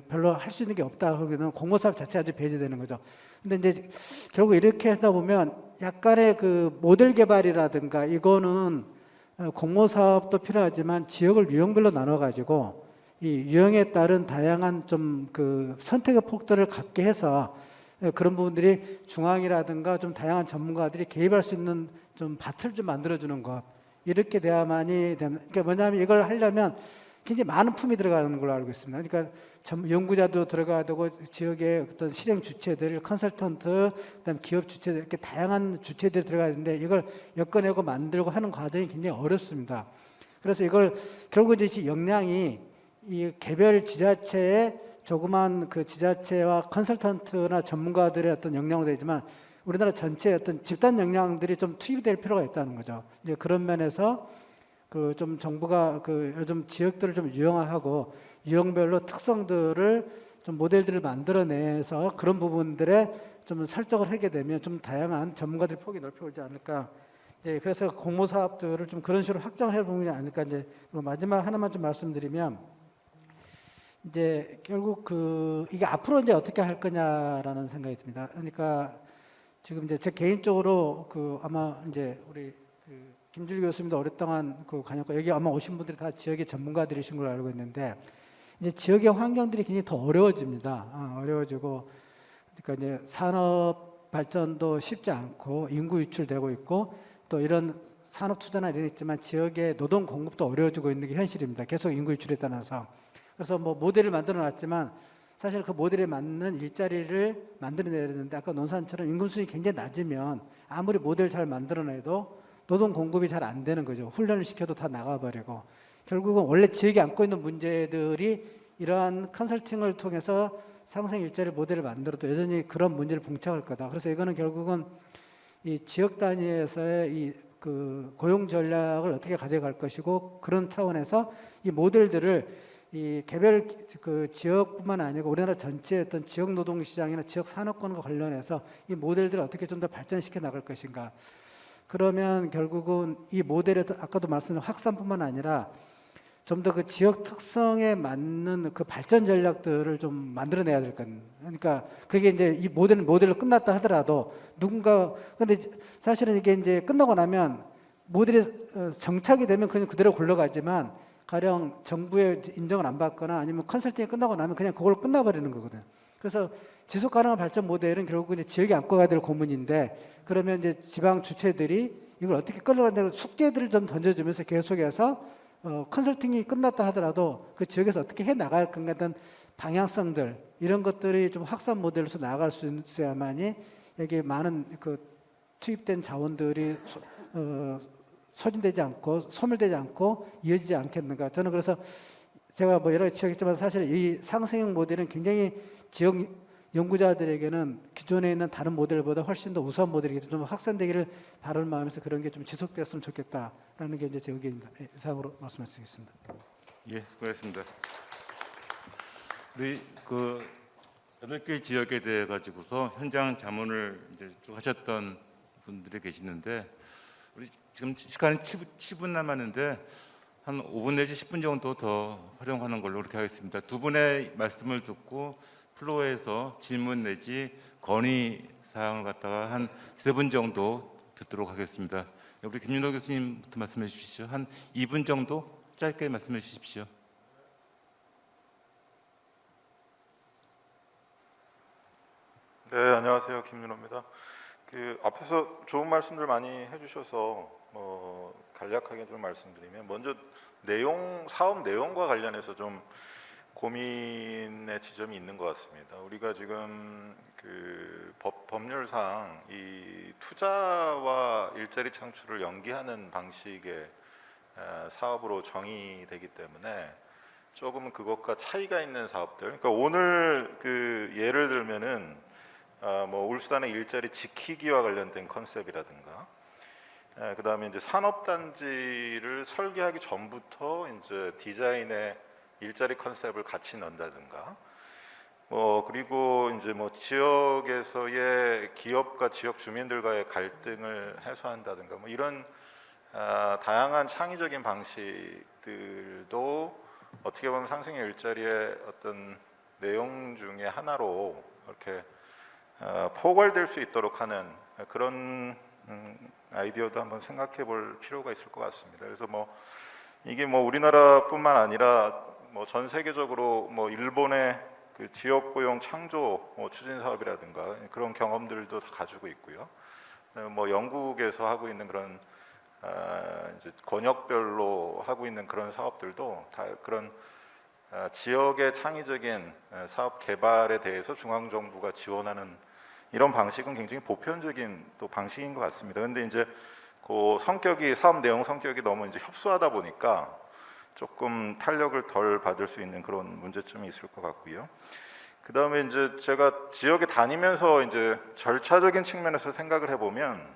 별로 할 수 있는 게 없다 그러면 공모 사업 자체가 아주 배제되는 거죠. 근데 이제 결국 이렇게 하다 보면 약간의 그 모델 개발이라든가 이거는 공모 사업도 필요하지만 지역을 유형별로 나눠 가지고 이 유형에 따른 다양한 좀 그 선택의 폭들을 갖게 해서 그런 부분들이 중앙이라든가 좀 다양한 전문가들이 개입할 수 있는 좀 밭을 좀 만들어주는 것, 이렇게 돼야만이 되는. 그러니까 뭐냐면 이걸 하려면 굉장히 많은 품이 들어가는 걸로 알고 있습니다. 그러니까 연구자도 들어가야 되고 지역의 어떤 실행 주체들, 컨설턴트, 그다음 기업 주체들, 이렇게 다양한 주체들이 들어가야 되는데 이걸 엮어내고 만들고 하는 과정이 굉장히 어렵습니다. 그래서 이걸 결국 이제 역량이 이 개별 지자체의 조그만 그 지자체와 컨설턴트나 전문가들의 어떤 역량으로 되지만 우리나라 전체의 어떤 집단 역량들이 좀 투입될 필요가 있다는 거죠. 이제 그런 면에서 그 좀 정부가 그 요즘 지역들을 좀 유형화하고 유형별로 특성들을 좀 모델들을 만들어내서 그런 부분들에 좀 설정을 하게 되면 좀 다양한 전문가들의 폭이 넓혀오지 않을까. 이제 그래서 공모 사업들을 좀 그런 식으로 확장을 해보는 게 아닐까. 이제 마지막 하나만 좀 말씀드리면, 이제 결국 그 이게 앞으로 이제 어떻게 할 거냐라는 생각이 듭니다. 그러니까 지금 이제 제 개인적으로 그 아마 이제 우리 그 김준일 교수님도 오랫동안 그 관여했고 여기 아마 오신 분들이 다 지역의 전문가들이신 걸로 알고 있는데, 이제 지역의 환경들이 굉장히 더 어려워집니다. 어려워지고, 그러니까 이제 산업 발전도 쉽지 않고 인구 유출되고 있고, 또 이런 산업 투자나 이런 게 있지만 지역의 노동 공급도 어려워지고 있는 게 현실입니다. 계속 인구 유출에 따라서. 그래서 뭐 모델을 만들어 놨지만 사실 그 모델에 맞는 일자리를 만들어내야 되는데, 아까 논산처럼 인구 수준이 굉장히 낮으면 아무리 모델 잘 만들어내도 노동 공급이 잘 안 되는 거죠. 훈련을 시켜도 다 나가버리고, 결국은 원래 지역이 안고 있는 문제들이 이러한 컨설팅을 통해서 상생 일자리 모델을 만들어도 여전히 그런 문제를 봉착할 거다. 그래서 이거는 결국은 이 지역 단위에서의 이 그 고용 전략을 어떻게 가져갈 것이고, 그런 차원에서 이 모델들을 이 개별 그 지역뿐만 아니고 우리나라 전체의 어떤 지역 노동 시장이나 지역 산업권과 관련해서 이 모델들을 어떻게 좀 더 발전시켜 나갈 것인가. 그러면 결국은 이 모델에 아까도 말씀드린 확산뿐만 아니라 좀 더 그 지역 특성에 맞는 그 발전 전략들을 좀 만들어내야 될 겁니다. 그러니까 그게 이제 이 모델로 끝났다 하더라도 누군가, 근데 사실은 이게 이제 끝나고 나면 모델이 정착이 되면 그냥 그대로 굴러가지만, 가령 정부의 인정을 안 받거나 아니면 컨설팅이 끝나고 나면 그냥 그걸로 끝나버리는 거거든. 그래서 지속 가능한 발전 모델은 결국 이제 지역이 안고 가야 될 고문인데, 그러면 이제 지방 주체들이 이걸 어떻게 끌어간다는 숙제들을 좀 던져주면서 계속해서 컨설팅이 끝났다 하더라도 그 지역에서 어떻게 해 나갈 건가 던 방향성들, 이런 것들이 좀 확산 모델로서 나아갈 수 있어야만이 여기 많은 그 투입된 자원들이 소진되지 않고 소멸되지 않고 이어지지 않겠는가. 저는 그래서 제가 뭐 여러 가지 지적했지만 사실 이 상생형 모델은 굉장히 지역 연구자들에게는 기존에 있는 다른 모델보다 훨씬 더 우수한 모델이기 때문에 좀 확산되기를 바라는 마음에서 그런 게 좀 지속됐으면 좋겠다라는 게 이제 제 의견입니다. 이상으로 말씀드리겠습니다. 예, 수고하셨습니다. 우리 그 8개 지역에 대해 가지고서 현장 자문을 이제 쭉 하셨던 분들이 계시는데, 우리 지금 시간이 7분 남았는데 한 5분 내지 10분 정도 더 활용하는 걸로 그렇게 하겠습니다. 두 분의 말씀을 듣고 플로어에서 질문 내지 건의 사항을 갖다가 한 3분 정도 듣도록 하겠습니다. 우리 김윤호 교수님부터 말씀해 주시죠. 한 2분 정도 짧게 말씀해 주십시오. 네, 안녕하세요. 김윤호입니다. 앞에서 좋은 말씀들 많이 해주셔서 간략하게 좀 말씀드리면, 먼저 사업 내용과 관련해서 좀 고민의 지점이 있는 것 같습니다. 우리가 지금 법률상 이 투자와 일자리 창출을 연계하는 방식의 사업으로 정의되기 때문에 조금 그것과 차이가 있는 사업들. 그러니까 오늘 예를 들면은 울산의 일자리 지키기와 관련된 컨셉이라든가, 그다음에 이제 산업단지를 설계하기 전부터 이제 디자인에 일자리 컨셉을 같이 넣는다든가, 그리고 이제 지역에서의 기업과 지역 주민들과의 갈등을 해소한다든가, 이런 다양한 창의적인 방식들도 어떻게 보면 상생의 일자리의 어떤 내용 중에 하나로 이렇게 포괄될 수 있도록 하는 그런 아이디어도 한번 생각해 볼 필요가 있을 것 같습니다. 그래서 이게 우리나라뿐만 아니라 전 세계적으로 일본의 지역 고용 창조 추진 사업이라든가 그런 경험들도 다 가지고 있고요. 영국에서 하고 있는 그런 이제 권역별로 하고 있는 그런 사업들도 다 그런 지역의 창의적인 사업 개발에 대해서 중앙 정부가 지원하는 이런 방식은 굉장히 보편적인 또 방식인 것 같습니다. 그런데 이제 사업 내용 성격이 너무 이제 협소하다 보니까 조금 탄력을 덜 받을 수 있는 그런 문제점이 있을 것 같고요. 그 다음에 이제 제가 지역에 다니면서 이제 절차적인 측면에서 생각을 해보면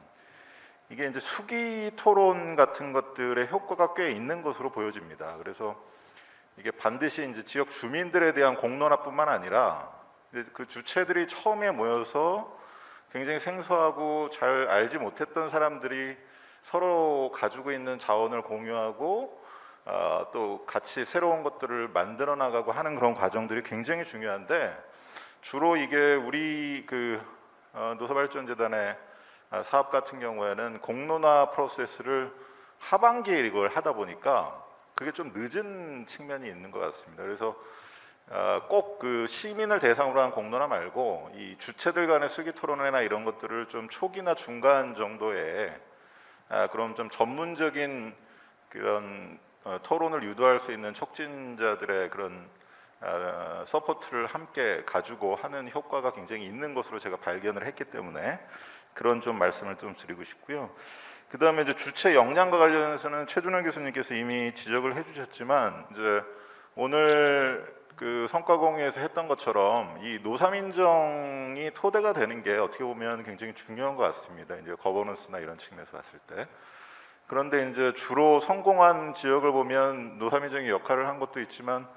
이게 이제 수기 토론 같은 것들의 효과가 꽤 있는 것으로 보여집니다. 그래서 이게 반드시 이제 지역 주민들에 대한 공론화뿐만 아니라 그 주체들이 처음에 모여서 굉장히 생소하고 잘 알지 못했던 사람들이 서로 가지고 있는 자원을 공유하고 또 같이 새로운 것들을 만들어 나가고 하는 그런 과정들이 굉장히 중요한데, 주로 이게 우리 노사발전재단의 사업 같은 경우에는 공론화 프로세스를 하반기에 이걸 하다 보니까 그게 좀 늦은 측면이 있는 것 같습니다. 그래서 꼭 시민을 대상으로 한 공론화 말고 이 주체들 간의 수기 토론회나 이런 것들을 좀 초기나 중간 정도에 그럼 좀 전문적인 그런 토론을 유도할 수 있는 촉진자들의 그런 서포트를 함께 가지고 하는 효과가 굉장히 있는 것으로 제가 발견을 했기 때문에 그런 좀 말씀을 좀 드리고 싶고요. 그 다음에 이제 주체 역량과 관련해서는 최준원 교수님께서 이미 지적을 해주셨지만, 이제 오늘 성과 공유에서 했던 것처럼 이 노사민정이 토대가 되는 게 어떻게 보면 굉장히 중요한 것 같습니다. 이제 거버넌스나 이런 측면에서 봤을 때. 그런데 이제 주로 성공한 지역을 보면 노사민정이 역할을 한 것도 있지만,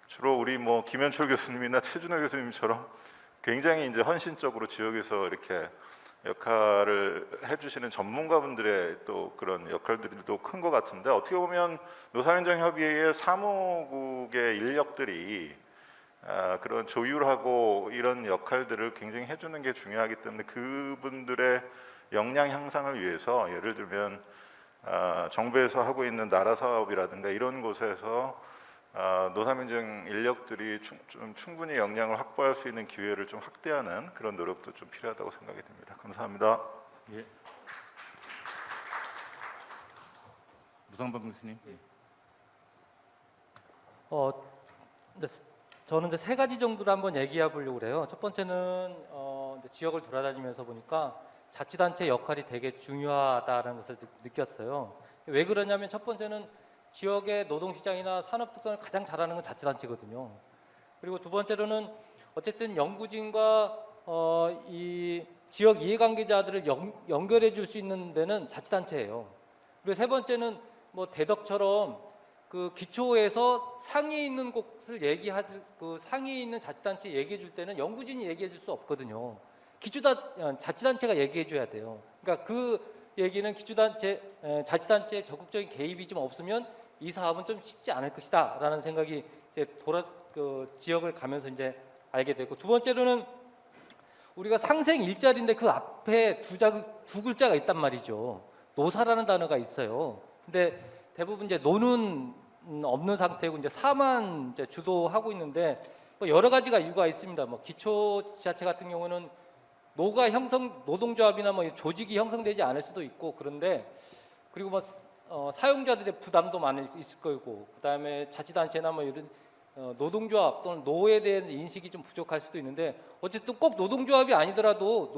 주로 우리 김현철 교수님이나 최준호 교수님처럼 굉장히 이제 헌신적으로 지역에서 이렇게 역할을 해주시는 전문가분들의 또 그런 역할들도 큰 것 같은데, 어떻게 보면 노사민정협의회의 사무국의 인력들이 그런 조율하고 이런 역할들을 굉장히 해주는 게 중요하기 때문에 그분들의 역량 향상을 위해서, 예를 들면 정부에서 하고 있는 나라 사업이라든가 이런 곳에서 노사민정 인력들이 좀 충분히 역량을 확보할 수 있는 기회를 좀 확대하는 그런 노력도 좀 필요하다고 생각이 듭니다. 감사합니다. 예. 무상범 교수님. 예. 저는 이제 세 가지 정도를 한번 얘기해 보려고 그래요. 첫 번째는 이제 지역을 돌아다니면서 보니까 자치단체 역할이 되게 중요하다는 것을 느꼈어요. 왜 그러냐면, 첫 번째는 지역의 노동시장이나 산업 특성을 가장 잘하는 건 자치단체거든요. 그리고 두 번째로는 어쨌든 연구진과 이 지역 이해관계자들을 연결해 줄 수 있는 데는 자치단체예요. 그리고 세 번째는 대덕처럼 기초에서 상위에 있는 곳을 상위에 있는 자치단체 얘기해 줄 때는 연구진이 얘기해 줄 수 없거든요. 자치단체가 얘기해 줘야 돼요. 그러니까 그 얘기는 자치단체의 적극적인 개입이 좀 없으면 이 사업은 좀 쉽지 않을 것이다라는 생각이 이제 지역을 가면서 이제 알게 되고, 두 번째로는 우리가 상생 일자리인데 그 앞에 두 글자가 있단 말이죠. 노사라는 단어가 있어요. 근데 대부분 이제 노는 없는 상태고 이제 사만 이제 주도하고 있는데 뭐 여러 가지가 이유가 있습니다. 뭐 기초지자체 같은 경우는 노가 노동조합이나 뭐 조직이 형성되지 않을 수도 있고 그런데 그리고 뭐 사용자들의 부담도 많이 있을 거고 그다음에 자치단체나 뭐 이런 노동조합 또는 노에 대한 인식이 좀 부족할 수도 있는데 어쨌든 꼭 노동조합이 아니더라도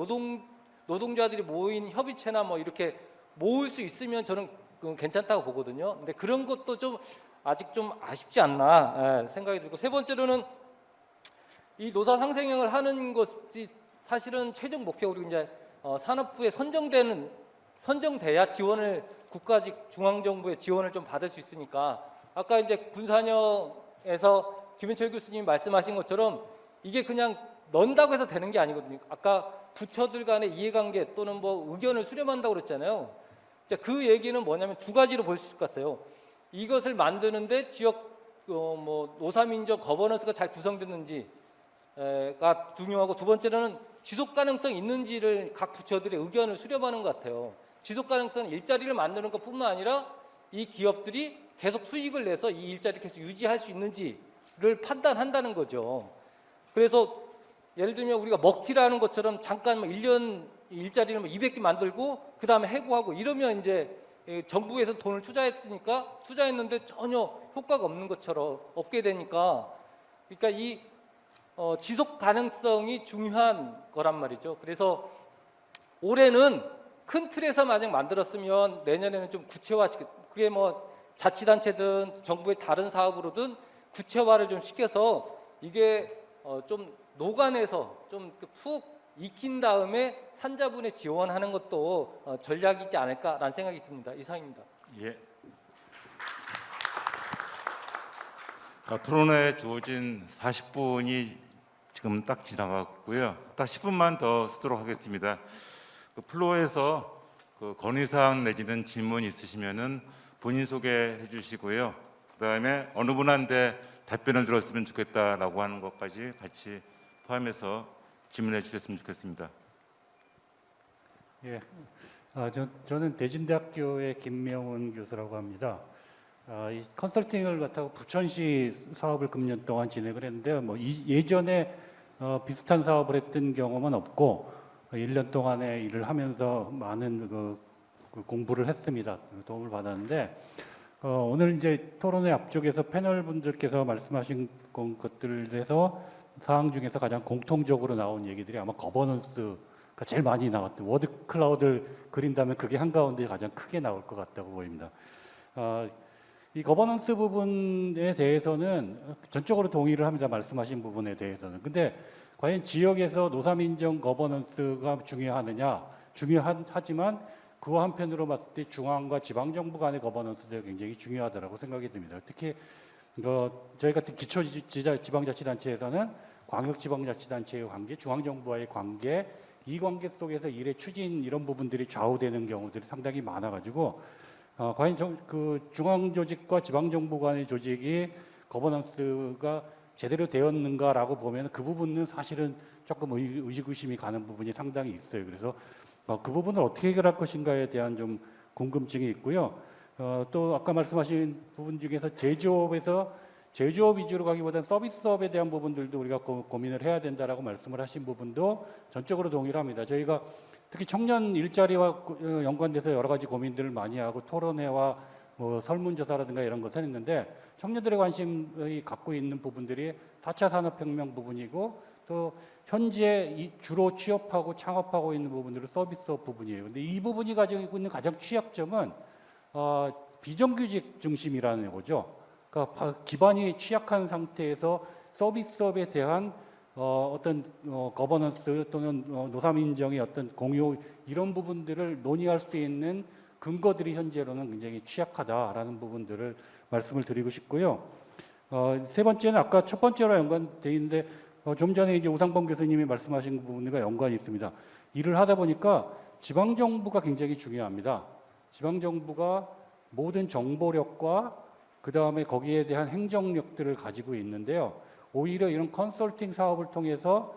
노동자들이 모인 협의체나 뭐 이렇게 모을 수 있으면 저는 괜찮다고 보거든요. 근데 그런 것도 좀 아직 좀 아쉽지 않나 생각이 들고 세 번째로는 이 노사 상생형을 하는 것이 사실은 최종 목표 그리고 이제 산업부에 선정돼야 지원을 국가직 중앙정부의 지원을 좀 받을 수 있으니까 아까 이제 군산형에서 김현철 교수님이 말씀하신 것처럼 이게 그냥 넣는다고 해서 되는 게 아니거든요. 아까 부처들 간의 이해관계 또는 뭐 의견을 수렴한다고 그랬잖아요. 그 얘기는 뭐냐면 두 가지로 볼 수 있을 것 같아요. 이것을 만드는데 지역 뭐 노사민정 거버넌스가 잘 구성됐는지가 중요하고 두 번째로는 지속 가능성이 있는지를 각 부처들의 의견을 수렴하는 것 같아요. 지속 가능성은 일자리를 만드는 것뿐만 아니라 이 기업들이 계속 수익을 내서 이 일자리를 계속 유지할 수 있는지를 판단한다는 거죠. 그래서 예를 들면 우리가 먹튀라는 것처럼 잠깐 뭐 1년 일자리를 뭐 200개 만들고 그 다음에 해고하고 이러면 이제 정부에서 돈을 투자했는데 전혀 효과가 없는 것처럼 없게 되니까 그러니까 이 지속 가능성이 중요한 거란 말이죠. 그래서 올해는 큰 틀에서 만약 만들었으면 내년에는 좀 그게 뭐 자치단체든 정부의 다른 사업으로든 구체화를 좀 시켜서 이게 좀 노관에서 좀 푹 익힌 다음에 산자분에 지원하는 것도 전략이지 않을까라는 생각이 듭니다. 이상입니다. 예. 토론회에 주어진 40분이 지금 딱 지나갔고요. 딱 10분만 더 쓰도록 하겠습니다. 플로어에서 건의사항 내지는 질문 있으시면은 본인 소개해 주시고요. 그다음에 어느 분한테 답변을 들었으면 좋겠다라고 하는 것까지 같이 포함해서 질문해 주셨으면 좋겠습니다. 예, 저는 대진대학교의 김명훈 교수라고 합니다. 이 컨설팅을 맡아서 부천시 사업을 금년 동안 진행을 했는데요. 뭐 예전에 비슷한 사업을 했던 경험은 없고 1년 동안의 일을 하면서 많은 그 공부를 했습니다. 도움을 받았는데 오늘 이제 토론회 앞쪽에서 패널 분들께서 말씀하신 것들에서 사항 중에서 가장 공통적으로 나온 얘기들이 아마 거버넌스가 제일 많이 나왔던 워드 클라우드를 그린다면 그게 한가운데 가장 크게 나올 것 같다고 보입니다. 이 거버넌스 부분에 대해서는 전적으로 동의를 합니다. 말씀하신 부분에 대해서는. 근데 과연 지역에서 노사민정 거버넌스가 중요하지만 그와 한편으로 봤을 때 중앙과 지방정부 간의 거버넌스도 굉장히 중요하다고 생각이 듭니다. 특히 저희 같은 기초지방자치단체에서는 광역지방자치단체의 관계, 중앙정부와의 관계, 이 관계 속에서 일의 추진 이런 부분들이 좌우되는 경우들이 상당히 많아가지고 과연 그 중앙조직과 지방정부 간의 조직이 거버넌스가 제대로 되었는가라고 보면 그 부분은 사실은 조금 의구심이 가는 부분이 상당히 있어요. 그래서 그 부분을 어떻게 해결할 것인가에 대한 좀 궁금증이 있고요. 또 아까 말씀하신 부분 중에서 제조업 위주로 가기보다는 서비스업에 대한 부분들도 우리가 고민을 해야 된다라고 말씀을 하신 부분도 전적으로 동의를 합니다. 저희가 특히 청년 일자리와 연관돼서 여러 가지 고민들을 많이 하고 토론회와 뭐 설문조사라든가 이런 것을 했는데 청년들의 관심이 갖고 있는 부분들이 4차 산업혁명 부분이고 또 현재 주로 취업하고 창업하고 있는 부분들은 서비스업 부분이에요. 근데 이 부분이 가지고 있는 가장 취약점은 비정규직 중심이라는 거죠. 그러니까 기반이 취약한 상태에서 서비스업에 대한 어떤 거버넌스 또는 노사민정의 어떤 공유 이런 부분들을 논의할 수 있는 근거들이 현재로는 굉장히 취약하다라는 부분들을 말씀을 드리고 싶고요. 세 번째는 아까 첫 번째로 연관돼 있는데 좀 전에 이제 우상범 교수님이 말씀하신 부분과 연관이 있습니다. 일을 하다 보니까 지방정부가 굉장히 중요합니다. 지방정부가 모든 정보력과 그 다음에 거기에 대한 행정력들을 가지고 있는데요. 오히려 이런 컨설팅 사업을 통해서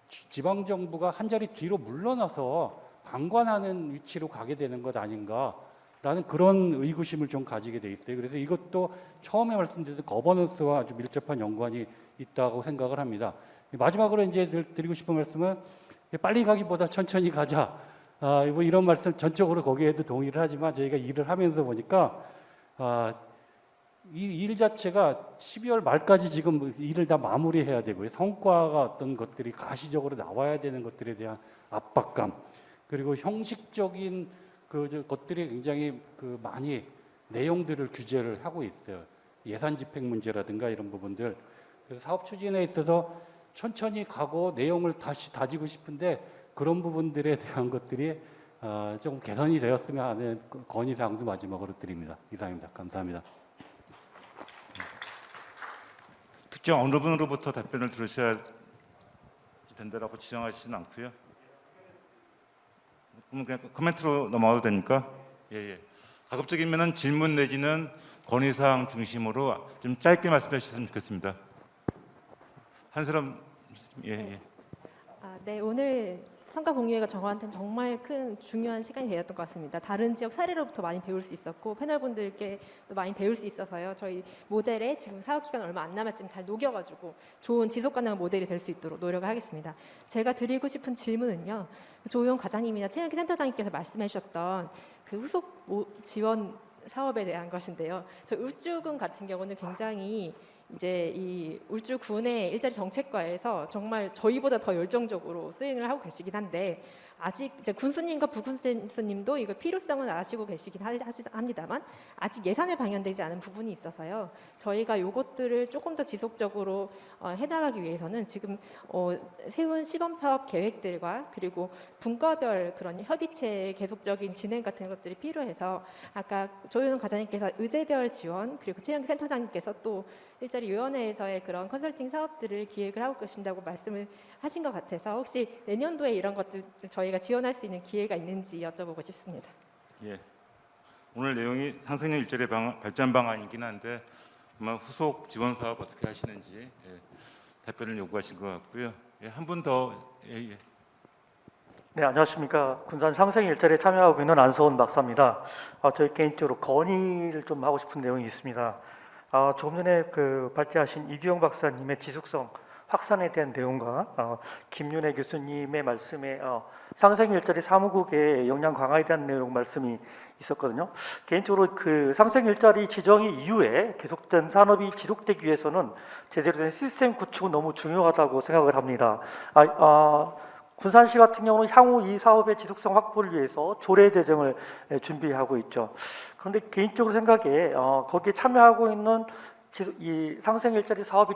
지방 정부가 한 자리 뒤로 물러나서 방관하는 위치로 가게 되는 것 아닌가라는 그런 의구심을 좀 가지게 돼 있어요. 그래서 이것도 처음에 말씀드린 거버넌스와 아주 밀접한 연관이 있다고 생각을 합니다. 마지막으로 이제 드리고 싶은 말씀은 빨리 가기보다 천천히 가자. 뭐 이런 말씀 전적으로 거기에도 동의를 하지만 저희가 일을 하면서 보니까 이 일 자체가 12월 말까지 지금 일을 다 마무리해야 되고요. 성과가 어떤 것들이 가시적으로 나와야 되는 것들에 대한 압박감, 그리고 형식적인 것들이 굉장히 많이 내용들을 규제를 하고 있어요. 예산 집행 문제라든가 이런 부분들. 그래서 사업 추진에 있어서 천천히 가고 내용을 다시 다지고 싶은데 그런 부분들에 대한 것들이 좀 개선이 되었으면 하는 건의사항도 마지막으로 드립니다. 이상입니다. 감사합니다. 특정 어느 분으로부터 답변을 들으셔야 된다라고 지정하시진 않고요. 그럼 그냥 코멘트로 넘어가도 됩니까? 예. 가급적이면은 질문 내지는 건의사항 중심으로 좀 짧게 말씀해 주셨으면 좋겠습니다. 한 사람 예. 네, 오늘 성과 공유회가 저한테는 정말 큰 중요한 시간이 되었던 것 같습니다. 다른 지역 사례로부터 많이 배울 수 있었고 패널분들께 또 많이 배울 수 있어서요. 저희 모델에 지금 사업 기간 얼마 안 남았지만 잘 녹여가지고 좋은 지속 가능한 모델이 될 수 있도록 노력을 하겠습니다. 제가 드리고 싶은 질문은요. 조용 과장님이나 최영기 센터장님께서 말씀해 주셨던 그 후속 지원 사업에 대한 것인데요. 저희 울주군 같은 경우는 굉장히 이제 이 울주군의 일자리 정책과에서 정말 저희보다 더 열정적으로 수행을 하고 계시긴 한데 아직 이제 군수님과 부군수님도 이거 필요성은 아시고 계시긴 합니다만 아직 예산에 반영되지 않은 부분이 있어서요. 저희가 요것들을 조금 더 지속적으로 해나가기 위해서는 지금 세운 시범 사업 계획들과 그리고 분과별 그런 협의체의 계속적인 진행 같은 것들이 필요해서 아까 조윤 과장님께서 의제별 지원 그리고 최영기 센터장님께서 또 일자리 위원회에서의 그런 컨설팅 사업들을 기획을 하고 계신다고 말씀을 하신 것 같아서 혹시 내년도에 이런 것들 저희가 지원할 수 있는 기회가 있는지 여쭤보고 싶습니다. 예. 오늘 내용이 상생력 일자리 발전 방안이긴 한데 아마 후속 지원 사업 어떻게 하시는지 답변을 요구하신 것 같고요. 한 분 더. 네, 안녕하십니까. 군산 상생 일자리에 참여하고 있는 안서원 박사입니다. 저희 개인적으로 건의를 좀 하고 싶은 내용이 있습니다. 조금 전에 발제하신 이규영 박사님의 지속성 확산에 대한 내용과 김윤혜 교수님의 말씀에 상생 일자리 사무국의 역량 강화에 대한 내용 말씀이 있었거든요. 개인적으로 그 상생 일자리 지정이 이후에 계속된 산업이 지속되기 위해서는 제대로 된 시스템 구축은 너무 중요하다고 생각을 합니다. 군산시 같은 경우는 향후 이 사업의 지속성 확보를 위해서 조례 제정을 준비하고 있죠. 그런데 개인적으로 생각에 거기에 참여하고 있는 이 상생 일자리 사업이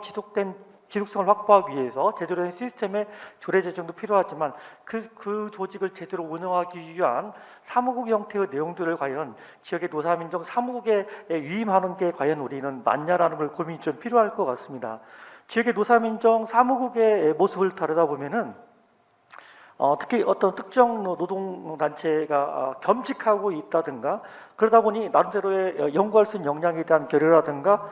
지속성을 확보하기 위해서 제대로 된 시스템의 조례 제정도 필요하지만 그 조직을 제대로 운영하기 위한 사무국 형태의 내용들을 과연 지역의 노사민정 사무국에 위임하는 게 과연 우리는 맞냐라는 걸 고민이 좀 필요할 것 같습니다. 지역의 노사민정 사무국의 모습을 다루다 보면은 특히 어떤 특정 노동단체가 겸직하고 있다든가 그러다 보니 나름대로의 연구할 수 있는 역량에 대한 결여라든가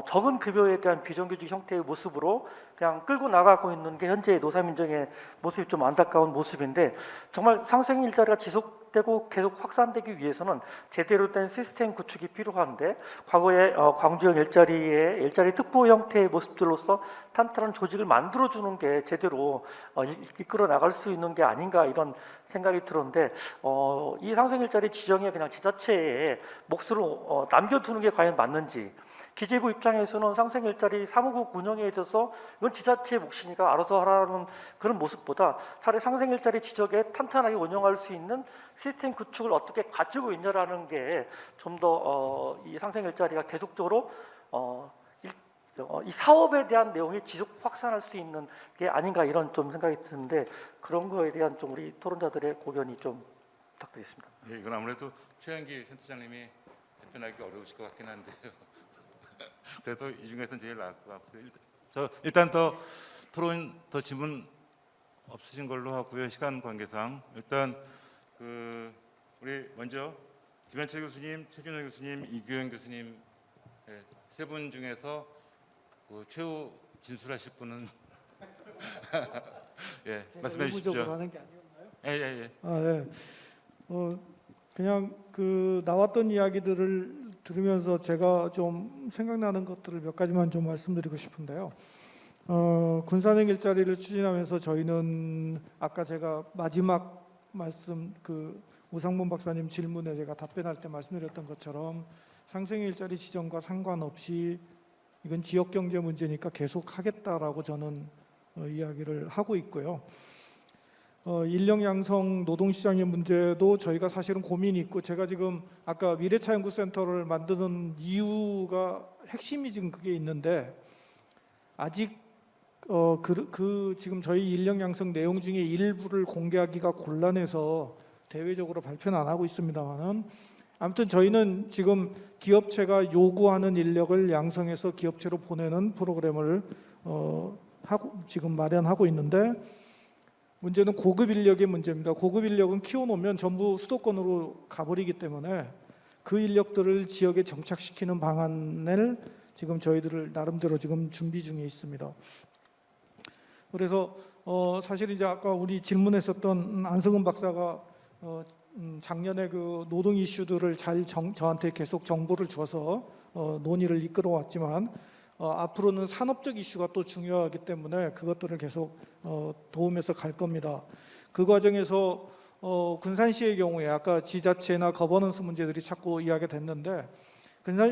적은 급여에 대한 비정규직 형태의 모습으로 그냥 끌고 나가고 있는 게 현재 노사민정의 모습이 좀 안타까운 모습인데 정말 상생 일자리가 지속되고 계속 확산되기 위해서는 제대로 된 시스템 구축이 필요한데 과거에 광주형 일자리 특보 형태의 모습들로서 탄탄한 조직을 만들어주는 게 제대로 이끌어 나갈 수 있는 게 아닌가 이런 생각이 들었는데 이 상생 일자리 지정에 그냥 지자체의 몫으로 남겨두는 게 과연 맞는지 기재부 입장에서는 상생 일자리 사무국 운영에 있어서 이건 지자체의 몫이니까 알아서 하라는 그런 모습보다 차라리 상생 일자리 지적에 탄탄하게 운영할 수 있는 시스템 구축을 어떻게 가지고 있냐라는 게 좀 더 이 상생 일자리가 계속적으로 이 사업에 대한 내용이 지속 확산할 수 있는 게 아닌가 이런 좀 생각이 드는데 그런 거에 대한 좀 우리 토론자들의 고견이 좀 부탁드리겠습니다. 예, 이건 아무래도 최영기 센터장님이 답변하기 어려우실 것 같긴 한데요. 그래서 이 중에서는 제일 나을 것 같고요. 일단 더 토론 더 질문 없으신 걸로 하고요. 시간 관계상 일단 우리 먼저 김현철 교수님, 최준호 교수님, 이규영 교수님 세 분 중에서 최후 진술하실 분은 예, 제가 말씀해 의무적으로 주십시오. 하는 게 아니었나요? 예, 예, 예. 아, 네. 그냥 그 나왔던 이야기들을 들으면서 제가 좀 생각나는 것들을 몇 가지만 좀 말씀드리고 싶은데요. 군산행 일자리를 추진하면서 저희는 아까 제가 마지막 말씀 그 우상문 박사님 질문에 제가 답변할 때 말씀드렸던 것처럼 상생 일자리 지정과 상관없이 이건 지역 경제 문제니까 계속 하겠다라고 저는 이야기를 하고 있고요. 인력 양성 노동시장의 문제도 저희가 사실은 고민이 있고, 제가 지금 아까 미래차연구센터를 만드는 이유가 핵심이 지금 그게 있는데, 아직 지금 저희 인력 양성 내용 중에 일부를 공개하기가 곤란해서 대외적으로 발표는 안 하고 있습니다만은, 아무튼 저희는 지금 기업체가 요구하는 인력을 양성해서 기업체로 보내는 프로그램을 지금 마련하고 있는데, 문제는 고급 인력의 문제입니다. 고급 인력은 키워놓으면 전부 수도권으로 가버리기 때문에 그 인력들을 지역에 정착시키는 방안을 지금 저희들을 나름대로 지금 준비 중에 있습니다. 그래서 사실 이제 아까 우리 질문했었던 안성은 박사가 작년에 그 노동 이슈들을 잘 저한테 계속 정보를 줘서 논의를 이끌어왔지만, 앞으로는 산업적 이슈가 또 중요하기 때문에 그것들을 계속 도움해서 갈 겁니다. 그 과정에서 군산시의 경우에 아까 지자체나 거버넌스 문제들이 자꾸 이야기가 됐는데,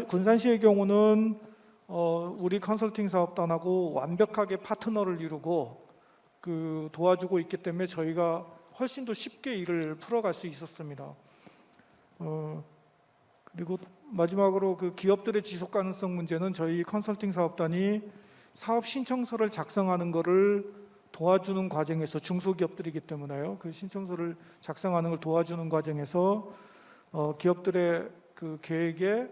군산시의 경우는 우리 컨설팅 사업단하고 완벽하게 파트너를 이루고 그 도와주고 있기 때문에 저희가 훨씬 더 쉽게 일을 풀어갈 수 있었습니다. 그리고 마지막으로 그 기업들의 지속 가능성 문제는 저희 컨설팅 사업단이 사업 신청서를 작성하는 것을 도와주는 과정에서, 중소기업들이기 때문에요, 그 신청서를 작성하는 걸 도와주는 과정에서 기업들의 그 계획에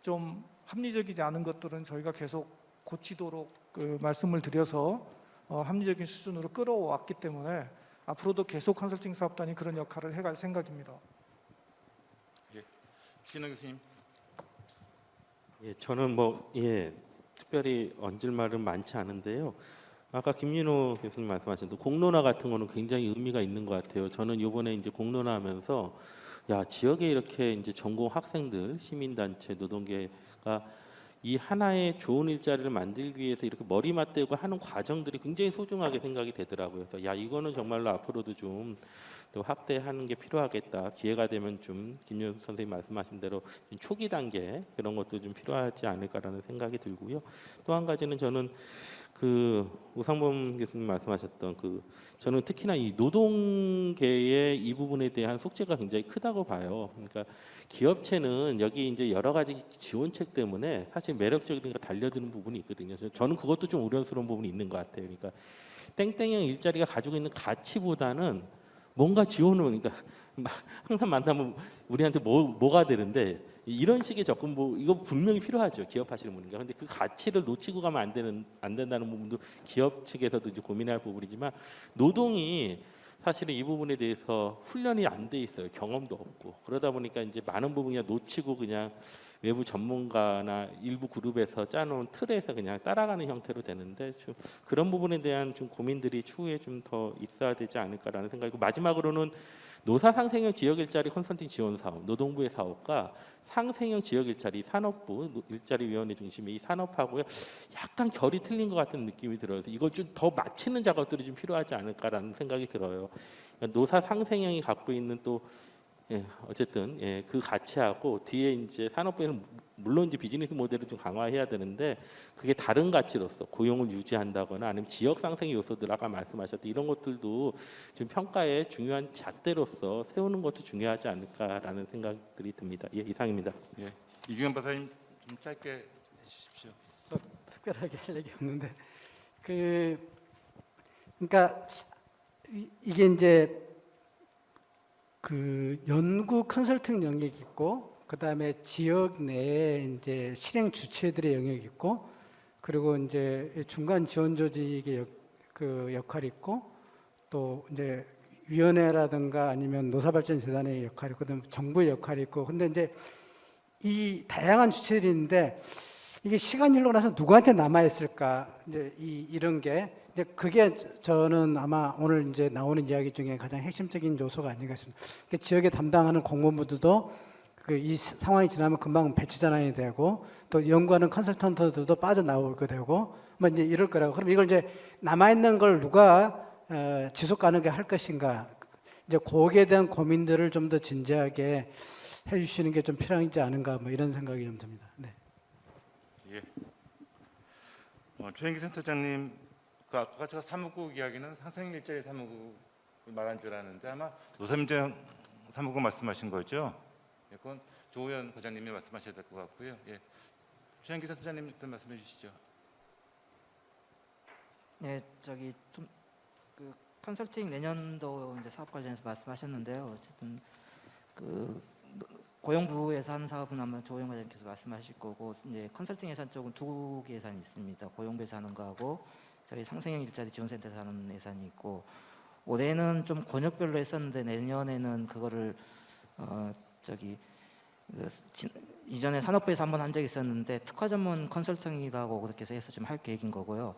좀 합리적이지 않은 것들은 저희가 계속 고치도록 그 말씀을 드려서 합리적인 수준으로 끌어왔기 때문에 앞으로도 계속 컨설팅 사업단이 그런 역할을 해갈 생각입니다. 신흥 교수님. 예, 저는 특별히 얹을 말은 많지 않은데요. 아까 김민호 교수님 말씀하신 공론화 같은 거는 굉장히 의미가 있는 것 같아요. 저는 이번에 이제 공론화하면서 지역에 이렇게 이제 전공 학생들, 시민단체, 노동계가 이 하나의 좋은 일자리를 만들기 위해서 이렇게 머리 맞대고 하는 과정들이 굉장히 소중하게 생각이 되더라고요. 그래서 이거는 정말로 앞으로도 좀 또 확대하는 게 필요하겠다. 기회가 되면 좀 김윤 선생님 말씀하신 대로 초기 단계 그런 것도 좀 필요하지 않을까라는 생각이 들고요. 또 한 가지는 저는 그 우상범 교수님 말씀하셨던 저는 특히나 이 노동계의 이 부분에 대한 숙제가 굉장히 크다고 봐요. 그러니까 기업체는 여기 이제 여러 가지 지원책 때문에 사실 매력적인 거 달려드는 부분이 있거든요. 저는 그것도 좀 우려스러운 부분이 있는 것 같아요. 그러니까 땡땡형 일자리가 가지고 있는 가치보다는 뭔가 지원을, 그러니까 항상 만나면 우리한테 뭐가 되는데 이런 식의 접근 이거 분명히 필요하죠. 기업하시는 분인가. 근데 그 가치를 놓치고 가면 안 된다는 부분도 기업 측에서도 이제 고민할 부분이지만, 노동이 사실은 이 부분에 대해서 훈련이 안 돼 있어요. 경험도 없고. 그러다 보니까 이제 많은 부분이 놓치고 그냥 외부 전문가나 일부 그룹에서 짜놓은 틀에서 그냥 따라가는 형태로 되는데, 좀 그런 부분에 대한 좀 고민들이 추후에 좀 더 있어야 되지 않을까라는 생각이고, 마지막으로는 노사 상생형 지역 일자리 컨설팅 지원 사업, 노동부의 사업과 상생형 지역 일자리 산업부 일자리위원회 중심의 이 산업하고요 약간 결이 틀린 것 같은 느낌이 들어요. 이걸 좀 더 맞추는 작업들이 좀 필요하지 않을까라는 생각이 들어요. 그러니까 노사 상생형이 갖고 있는 또 어쨌든 그 가치하고 뒤에 이제 산업부에는 물론 이제 비즈니스 모델을 좀 강화해야 되는데, 그게 다른 가치로서 고용을 유지한다거나 아니면 지역 상생의 요소들 아까 말씀하셨던 이런 것들도 좀 평가의 중요한 잣대로서 세우는 것도 중요하지 않을까라는 생각들이 듭니다. 이상입니다. 이규현 박사님 좀 짧게 해주십시오. 특별하게 할 얘기 없는데 그러니까 이게 이제 그 연구 컨설팅 영역이 있고, 그 다음에 지역 내에 이제 실행 주체들의 영역이 있고, 그리고 이제 중간 지원 조직의 그 역할이 있고, 또 이제 위원회라든가 아니면 노사발전재단의 역할이 있고, 그다음에 정부의 역할이 있고, 근데 이제 이 다양한 주체들이 있는데 이게 시간이 흘러고 나서 누구한테 남아 있을까, 이제 이런 게 이제 그게 저는 아마 오늘 이제 나오는 이야기 중에 가장 핵심적인 요소가 아닌가 싶습니다. 그 지역에 담당하는 공무원분들도 그 이 상황이 지나면 금방 배치 전환이 되고 또 연구하는 컨설턴트들도 빠져나오게 되고 뭐 이제 이럴 거라고. 그럼 이걸 이제 남아 있는 걸 누가 지속 가능하게 할 것인가? 이제 거기에 대한 고민들을 좀 더 진지하게 해주시는 게 좀 필요하지 않은가 뭐 이런 생각이 좀 듭니다. 네. 예. 최영기 센터장님, 그 아까 제가 사무국 이야기는 상생 일자리 사무국을 말한 줄 아는데 아마 노사민정 사무국 말씀하신 거죠? 예, 그건 조호연 과장님이 말씀하셔야 될 것 같고요. 예. 최영기 센터장님 일단 말씀해 주시죠. 네, 저기 좀 그 컨설팅 내년도 이제 사업 관련해서 말씀하셨는데요. 어쨌든 그 고용부에서 하는 사업은 아마 조호영 과장님께서 말씀하실 거고, 이제 컨설팅 예산 쪽은 두 개 예산이 있습니다. 고용부에서 하는 거하고 저희 상생형 일자리 지원센터에서 하는 예산이 있고, 올해는 좀 권역별로 했었는데 내년에는 그거를 이전에 산업부에서 한번 한 적이 있었는데 특화 전문 컨설팅이라고 그렇게 해서 좀 할 계획인 거고요.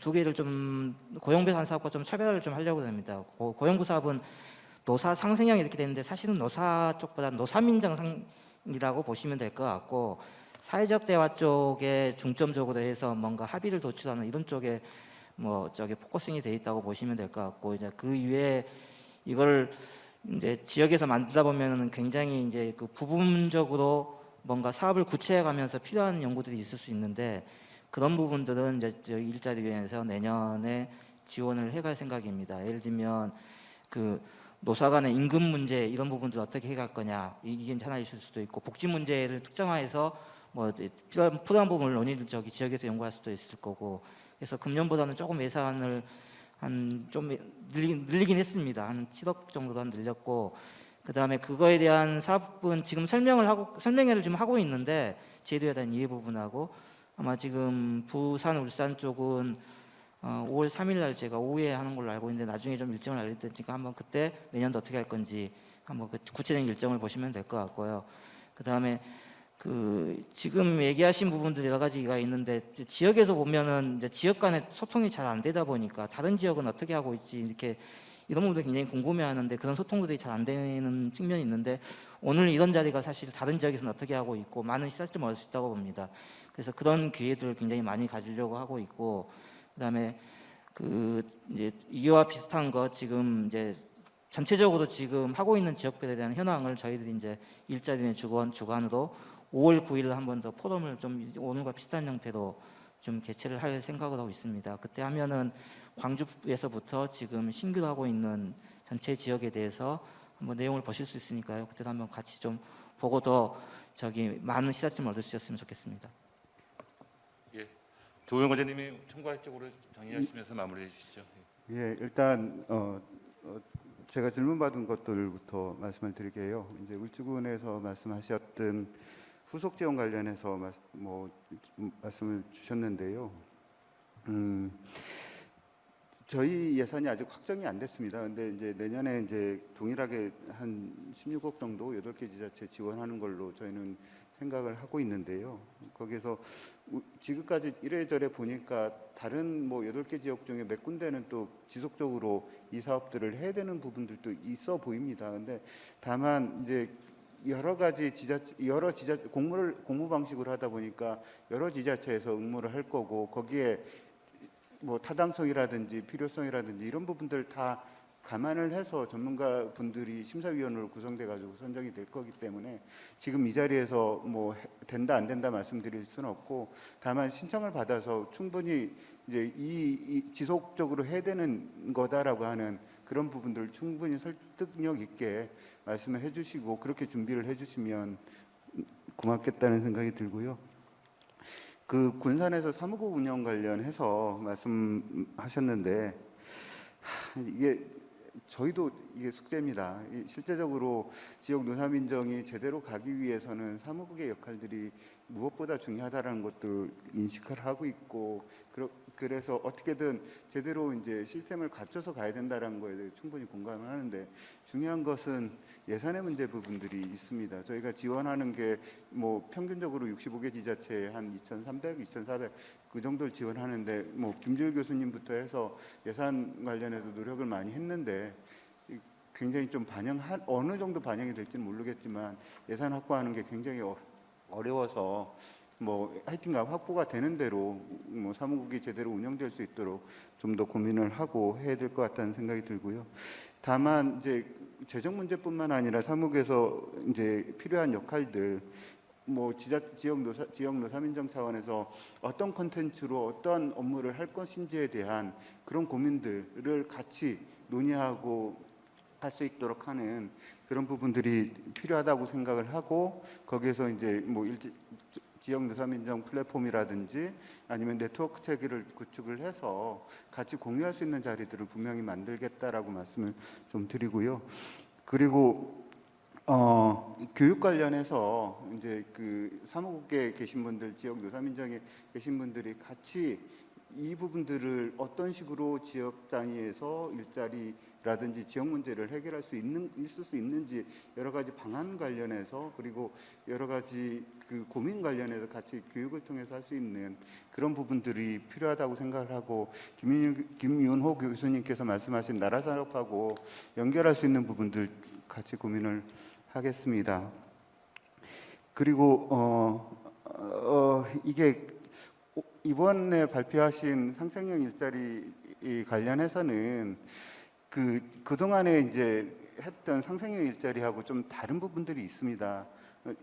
두 개를 좀 고용부 한 사업과 좀 차별을 좀 하려고 합니다. 고용부 사업은 노사 상생형 이렇게 되는데 사실은 노사 쪽보다 노사민정상이라고 보시면 될 것 같고, 사회적 대화 쪽에 중점적으로 해서 뭔가 합의를 도출하는 이런 쪽에 뭐 저기 포커싱이 돼 있다고 보시면 될 것 같고, 이제 그 이외에 이걸 이제 지역에서 만들다 보면은 굉장히 이제 그 부분적으로 뭔가 사업을 구체해 가면서 필요한 연구들이 있을 수 있는데, 그런 부분들은 이제 저희 일자리위원회에서 내년에 지원을 해갈 생각입니다. 예를 들면 그 노사 간의 임금 문제 이런 부분들 어떻게 해갈 거냐, 이게 하나 있을 수도 있고, 복지 문제를 특정화해서 뭐 필요한 부분을 논의를 저기 지역에서 연구할 수도 있을 거고, 그래서 금년보다는 조금 예산을 한 좀 늘리긴 했습니다. 한 7억 정도도 한 늘렸고, 그 다음에 그거에 대한 사업은 지금 설명회를 좀 하고 있는데 제도에 대한 이해 부분하고, 아마 지금 부산, 울산 쪽은 5월 3일 날 제가 오후에 하는 걸로 알고 있는데 나중에 좀 일정을 알릴 테니까 한번 그때 내년도 어떻게 할 건지 한번 그 구체적인 일정을 보시면 될 것 같고요. 그 다음에 그 지금 얘기하신 부분들 여러 가지가 있는데, 지역에서 보면은 이제 지역 간의 소통이 잘 안 되다 보니까 다른 지역은 어떻게 하고 있지 이렇게 이런 부분도 굉장히 궁금해하는데, 그런 소통들이 잘 안 되는 측면이 있는데, 오늘 이런 자리가 사실 다른 지역에서는 어떻게 하고 있고 많은 시사점을 얻을 수 있다고 봅니다. 그래서 그런 기회들을 굉장히 많이 가지려고 하고 있고, 그다음에 그 이제 이와 비슷한 거 지금 이제 전체적으로 지금 하고 있는 지역별에 대한 현황을 저희들이 이제 일자리의 주관으로 5월 9일 한 번 더 포럼을 좀 오늘과 비슷한 형태로 좀 개최를 할 생각을 하고 있습니다. 그때 하면은 광주에서부터 지금 신규로 하고 있는 전체 지역에 대해서 한번 내용을 보실 수 있으니까요. 그때도 한번 같이 좀 보고 더 저기 많은 시사점을 얻을 수 있었으면 좋겠습니다. 예. 조호영 과장님이 총괄적으로 정리하시면서 마무리해 주시죠. 예, 일단 제가 질문받은 것들부터 말씀을 드릴게요. 이제 울주군에서 말씀하셨던 후속 지원 관련해서 말씀을 주셨는데요. 저희 예산이 아직 확정이 안 됐습니다. 근데 이제 내년에 이제 동일하게 한 16억 정도 8개 지자체 지원하는 걸로 저희는 생각을 하고 있는데요. 거기서 지금까지 이래저래 보니까 다른 뭐 8개 지역 중에 몇 군데는 또 지속적으로 이 사업들을 해야 되는 부분들도 있어 보입니다. 근데 다만 이제 여러 가지 공무 방식으로 하다 보니까 여러 지자체에서 응모를 할 거고, 거기에 뭐 타당성이라든지 필요성이라든지 이런 부분들 다 감안을 해서 전문가 분들이 심사위원으로 구성돼 가지고 선정이 될 거기 때문에 지금 이 자리에서 뭐 된다 안 된다 말씀드릴 수는 없고, 다만 신청을 받아서 충분히 이제 이 지속적으로 해야 되는 거다라고 하는 그런 부분들을 충분히 설득력 있게 말씀을 해주시고 그렇게 준비를 해주시면 고맙겠다는 생각이 들고요. 그 군산에서 사무국 운영 관련해서 말씀하셨는데 이게 저희도 이게 숙제입니다. 실제적으로 지역 노사민정이 제대로 가기 위해서는 사무국의 역할들이 무엇보다 중요하다라는 것도 인식을 하고 있고 그래서 어떻게든 제대로 이제 시스템을 갖춰서 가야 된다는 거에 대해 충분히 공감을 하는데 중요한 것은 예산의 문제 부분들이 있습니다. 저희가 지원하는 게 뭐 평균적으로 65개 지자체에 한 2,300, 2,400 그 정도를 지원하는데 뭐 김주일 교수님부터 해서 예산 관련해서 노력을 많이 했는데 굉장히 좀 어느 정도 반영이 될지는 모르겠지만 예산 확보하는 게 굉장히 어려워서 뭐 하여튼간 확보가 되는 대로 뭐 사무국이 제대로 운영될 수 있도록 좀 더 고민을 하고 해야 될 것 같다는 생각이 들고요. 다만 이제 재정 문제뿐만 아니라 사무국에서 이제 필요한 역할들 뭐 지역 노사민정 차원에서 어떤 콘텐츠로 어떤 업무를 할 것인지에 대한 그런 고민들을 같이 논의하고 할 수 있도록 하는 그런 부분들이 필요하다고 생각을 하고 거기에서 이제 뭐 지역 노사민정 플랫폼이라든지 아니면 네트워크 체계를 구축을 해서 같이 공유할 수 있는 자리들을 분명히 만들겠다라고 말씀을 좀 드리고요. 그리고 교육 관련해서 이제 그 사무국에 계신 분들, 지역 노사민정에 계신 분들이 같이 이 부분들을 어떤 식으로 지역 단위에서 일자리라든지 지역 문제를 해결할 수 있을 수 있는지 여러 가지 방안 관련해서 그리고 여러 가지 그 고민 관련해서 같이 교육을 통해서 할 수 있는 그런 부분들이 필요하다고 생각을 하고 김윤호 교수님께서 말씀하신 나라산업하고 연결할 수 있는 부분들 같이 고민을 하겠습니다. 그리고 이게 이번에 발표하신 상생형 일자리 관련해서는 그동안에 이제 했던 상생형 일자리하고 좀 다른 부분들이 있습니다.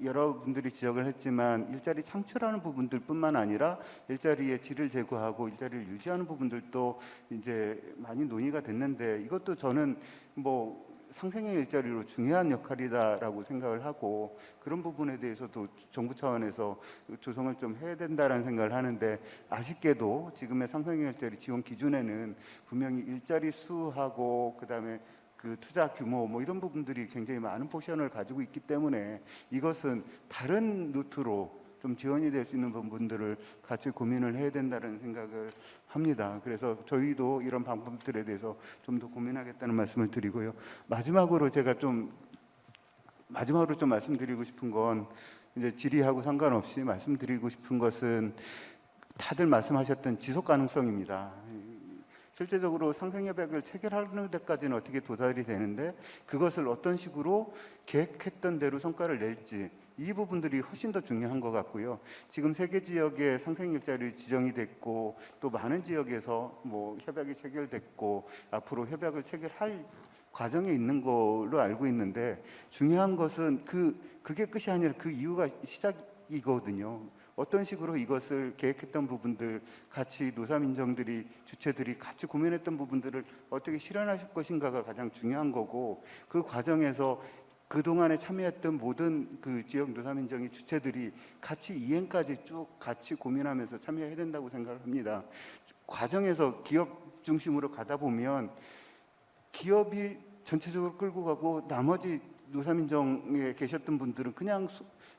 여러분들이 지적을 했지만 일자리 창출하는 부분들뿐만 아니라 일자리의 질을 제고하고 일자리를 유지하는 부분들도 이제 많이 논의가 됐는데 이것도 저는 뭐 상생형 일자리로 중요한 역할이다라고 생각을 하고 그런 부분에 대해서도 정부 차원에서 조성을 좀 해야 된다라는 생각을 하는데 아쉽게도 지금의 상생형 일자리 지원 기준에는 분명히 일자리 수하고 그다음에 그 투자 규모 뭐 이런 부분들이 굉장히 많은 포션을 가지고 있기 때문에 이것은 다른 루트로 좀 지원이 될 수 있는 부분들을 같이 고민을 해야 된다는 생각을 합니다. 그래서 저희도 이런 방법들에 대해서 좀 더 고민하겠다는 말씀을 드리고요. 마지막으로 좀 말씀드리고 싶은 건 이제 질의하고 상관없이 말씀드리고 싶은 것은 다들 말씀하셨던 지속 가능성입니다. 실제적으로 상생협약을 체결하는 데까지는 어떻게 도달이 되는데 그것을 어떤 식으로 계획했던 대로 성과를 낼지 이 부분들이 훨씬 더 중요한 것 같고요. 지금 3개 지역에 상생일자리 지정이 됐고 또 많은 지역에서 뭐 협약이 체결됐고 앞으로 협약을 체결할 과정에 있는 걸로 알고 있는데 중요한 것은 그게 끝이 아니라 그 이유가 시작이거든요. 어떤 식으로 이것을 계획했던 부분들 같이 노사민정들이 주체들이 같이 고민했던 부분들을 어떻게 실현하실 것인가가 가장 중요한 거고 그 과정에서 그동안에 참여했던 모든 그 지역 노사민정의 주체들이 같이 이행까지 쭉 같이 고민하면서 참여해야 된다고 생각을 합니다. 과정에서 기업 중심으로 가다 보면 기업이 전체적으로 끌고 가고 나머지 노사민정에 계셨던 분들은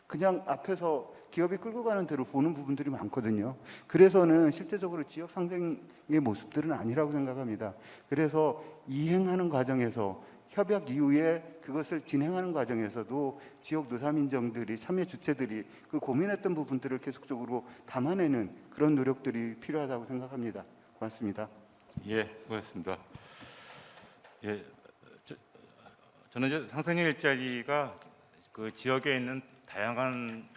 그냥 앞에서 기업이 끌고 가는 대로 보는 부분들이 많거든요. 그래서는 실제적으로 지역 상생의 모습들은 아니라고 생각합니다. 그래서 이행하는 과정에서 협약 이후에 그것을 진행하는 과정에서도 지역 노사민정들이 참여 주체들이 그 고민했던 부분들을 계속적으로 담아내는 그런 노력들이 필요하다고 생각합니다. 고맙습니다. 예, 수고하셨습니다. 예, 저는 이제 상생형 일자리가 그 지역에 있는 다양한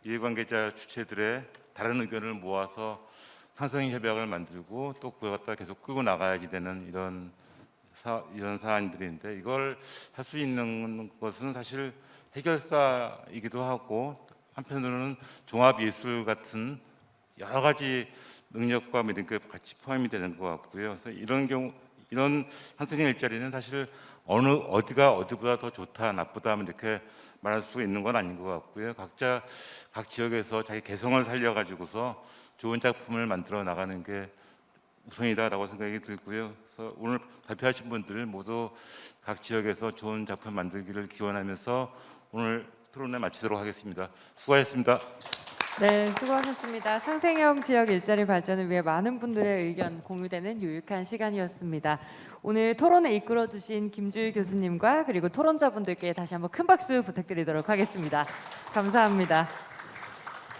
이해관계자 주체들의 다른 의견을 모아서 상생형 협약을 만들고 또 그걸 갖다 계속 끌고 나가야지 되는 이런 사안들인데 이걸 할 수 있는 것은 사실 해결사이기도 하고 한편으로는 종합예술 같은 여러 가지 능력과 이런 게 같이 포함이 되는 것 같고요. 그래서 이런 상생형 일자리는 사실 어디가 어디보다 더 좋다 나쁘다 이렇게 말할 수 있는 건 아닌 것 같고요. 각 지역에서 자기 개성을 살려가지고서 좋은 작품을 만들어 나가는 게 우선이다라고 생각이 들고요. 그래서 오늘 발표하신 분들 모두 각 지역에서 좋은 작품 만들기를 기원하면서 오늘 토론을 마치도록 하겠습니다. 수고하셨습니다. 네, 수고하셨습니다. 상생형 지역 일자리 발전을 위해 많은 분들의 의견 공유되는 유익한 시간이었습니다. 오늘 토론에 이끌어주신 김주희 교수님과 그리고 토론자분들께 다시 한번 큰 박수 부탁드리도록 하겠습니다. 감사합니다.